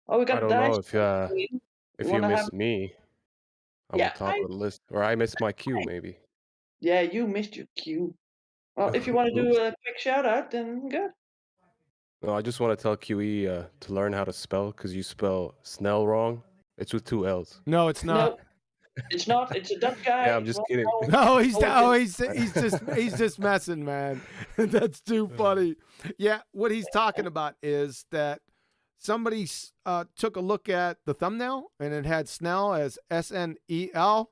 Oh, we I got don't Dice. know if you wanna missed have? me. I'm Yeah, on top of the list, or I missed my cue, maybe. Yeah, you missed your cue. Well, if you want to do Oops. a quick shout out, then good. No, I just want to tell QE to learn how to spell because you spell Snell wrong. It's with 2 L's. No, it's not. No, it's not. It's a Dutch guy. Yeah, I'm just kidding. No, he's just messing, man. That's too funny. Yeah, what he's talking about is that somebody took a look at the thumbnail and it had Snell as SNEL.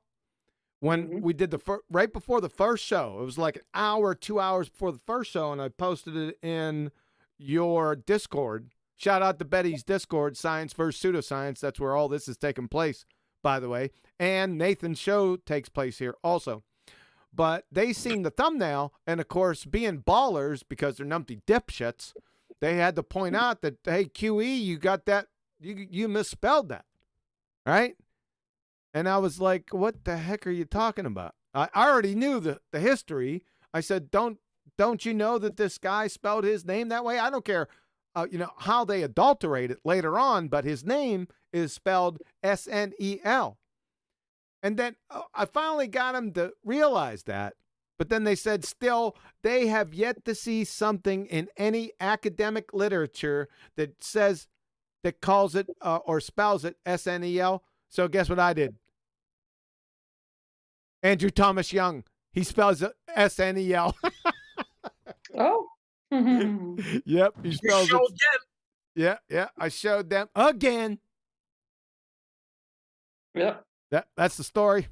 When we did right before the first show, it was like an hour, 2 hours before the first show, and I posted it in your Discord. Shout out to Betty's Discord, Science vs. Pseudoscience. That's where all this is taking place, by the way. And Nathan's show takes place here also. But they seen the thumbnail, and of course, being ballers, because they're numpty dipshits, they had to point out that, hey, QE, you got that, you misspelled that, right? And I was like, what the heck are you talking about? I already knew the history. I said, don't you know that this guy spelled his name that way? I don't care, how they adulterate it later on, but his name is spelled SNEL. And then I finally got him to realize that. But then they said, still, they have yet to see something in any academic literature that calls it or spells it SNEL. So guess what I did? Andrew Thomas Young. He spells it SNEL. Oh. Yep. He spells showed it. them. Yeah. I showed them again. Yep. That's the story.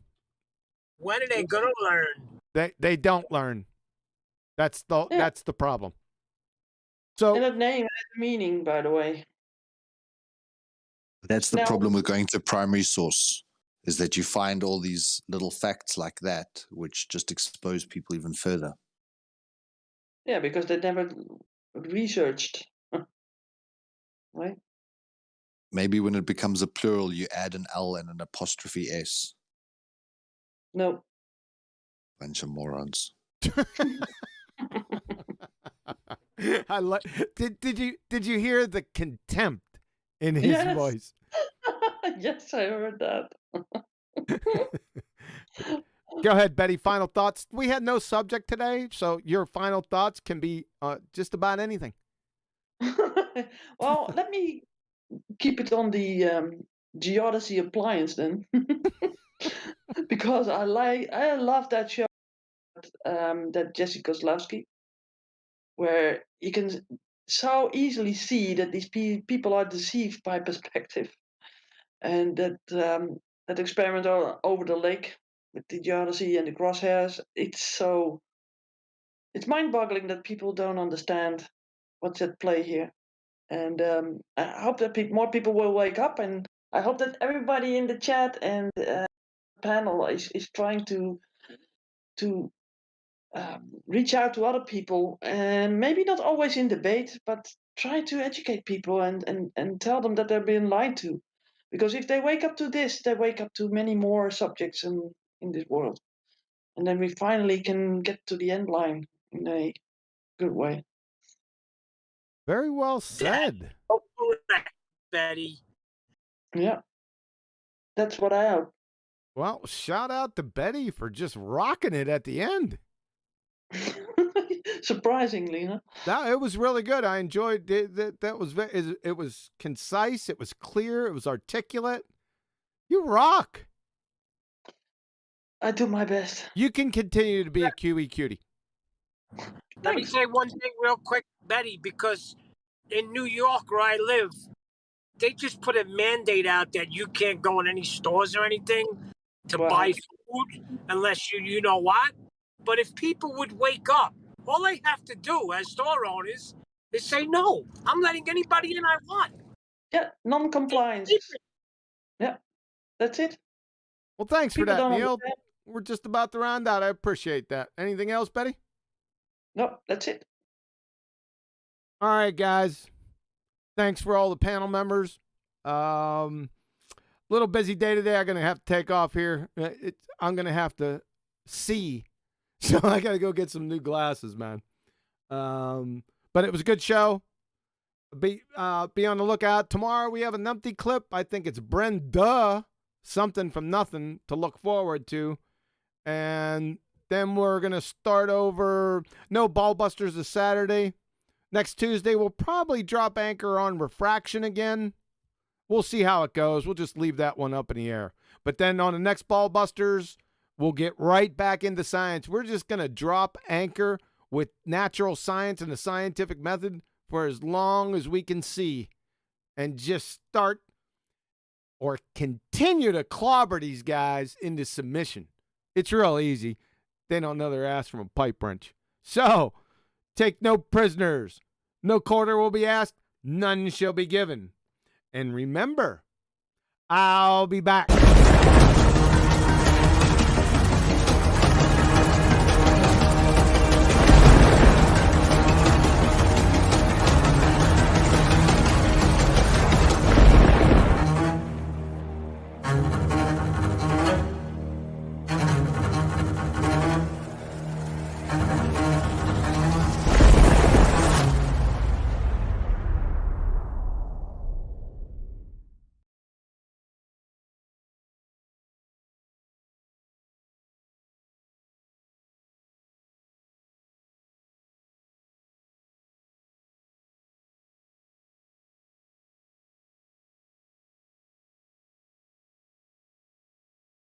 When are they gonna learn? They don't learn. That's the problem. So And that name has a meaning, by the way. That's the Now- problem with going to primary source, is that you find all these little facts like that, which just expose people even further. Yeah, because they never researched. Right? Maybe when it becomes a plural, you add an L and an apostrophe S. No. Bunch of morons. I like. Did you hear the contempt in his Yes. voice? Yes, I heard that. Go ahead, Betty. Final thoughts. We had no subject today, so your final thoughts can be just about anything. Well, let me keep it on the Geodesy appliance then, because I love that show, that Jesse Kozlowski, where you can so easily see that these people are deceived by perspective, and that experiment over the lake with the geodesy and the crosshairs, it's mind-boggling that people don't understand what's at play here. And I hope that more people will wake up, and I hope that everybody in the chat and panel is trying to reach out to other people, and maybe not always in debate, but try to educate people and tell them that they're being lied to. Because if they wake up to this, they wake up to many more subjects in this world. And then we finally can get to the end line in a good way. Very well said. Oh, correct, Betty. Yeah. That's what I hope. Well, shout out to Betty for just rocking it at the end. Surprisingly, huh? It was really good. I enjoyed it. It was concise. It was clear. It was articulate. You rock. I do my best. You can continue to be a QE cutie. Let me say one thing real quick, Betty, because in New York, where I live, they just put a mandate out that you can't go in any stores or anything to buy food unless you know what. But if people would wake up, all they have to do as store owners is say, no, I'm letting anybody in I want. Yeah, non-compliance. Yeah, that's it. Well, thanks People for that, don't Neil. understand. We're just about to round out. I appreciate that. Anything else, Betty? No, that's it. All right, guys. Thanks for all the panel members. Little busy day today. I'm gonna have to take off here. I'm gonna have to see, so I gotta go get some new glasses, man. But it was a good show. Be on the lookout. Tomorrow we have an empty clip. I think it's Brenda, something from nothing to look forward to, and then we're gonna start over. No, BALLBUSTERS is Saturday. Next Tuesday we'll probably drop anchor on Refraction again. We'll see how it goes. We'll just leave that one up in the air. But then on the next BALLBUSTERS, we'll get right back into science. We're just going to drop anchor with natural science and the scientific method for as long as we can see, and just start or continue to clobber these guys into submission. It's real easy. They don't know their ass from a pipe wrench. So, take no prisoners. No quarter will be asked. None shall be given. And remember, I'll be back.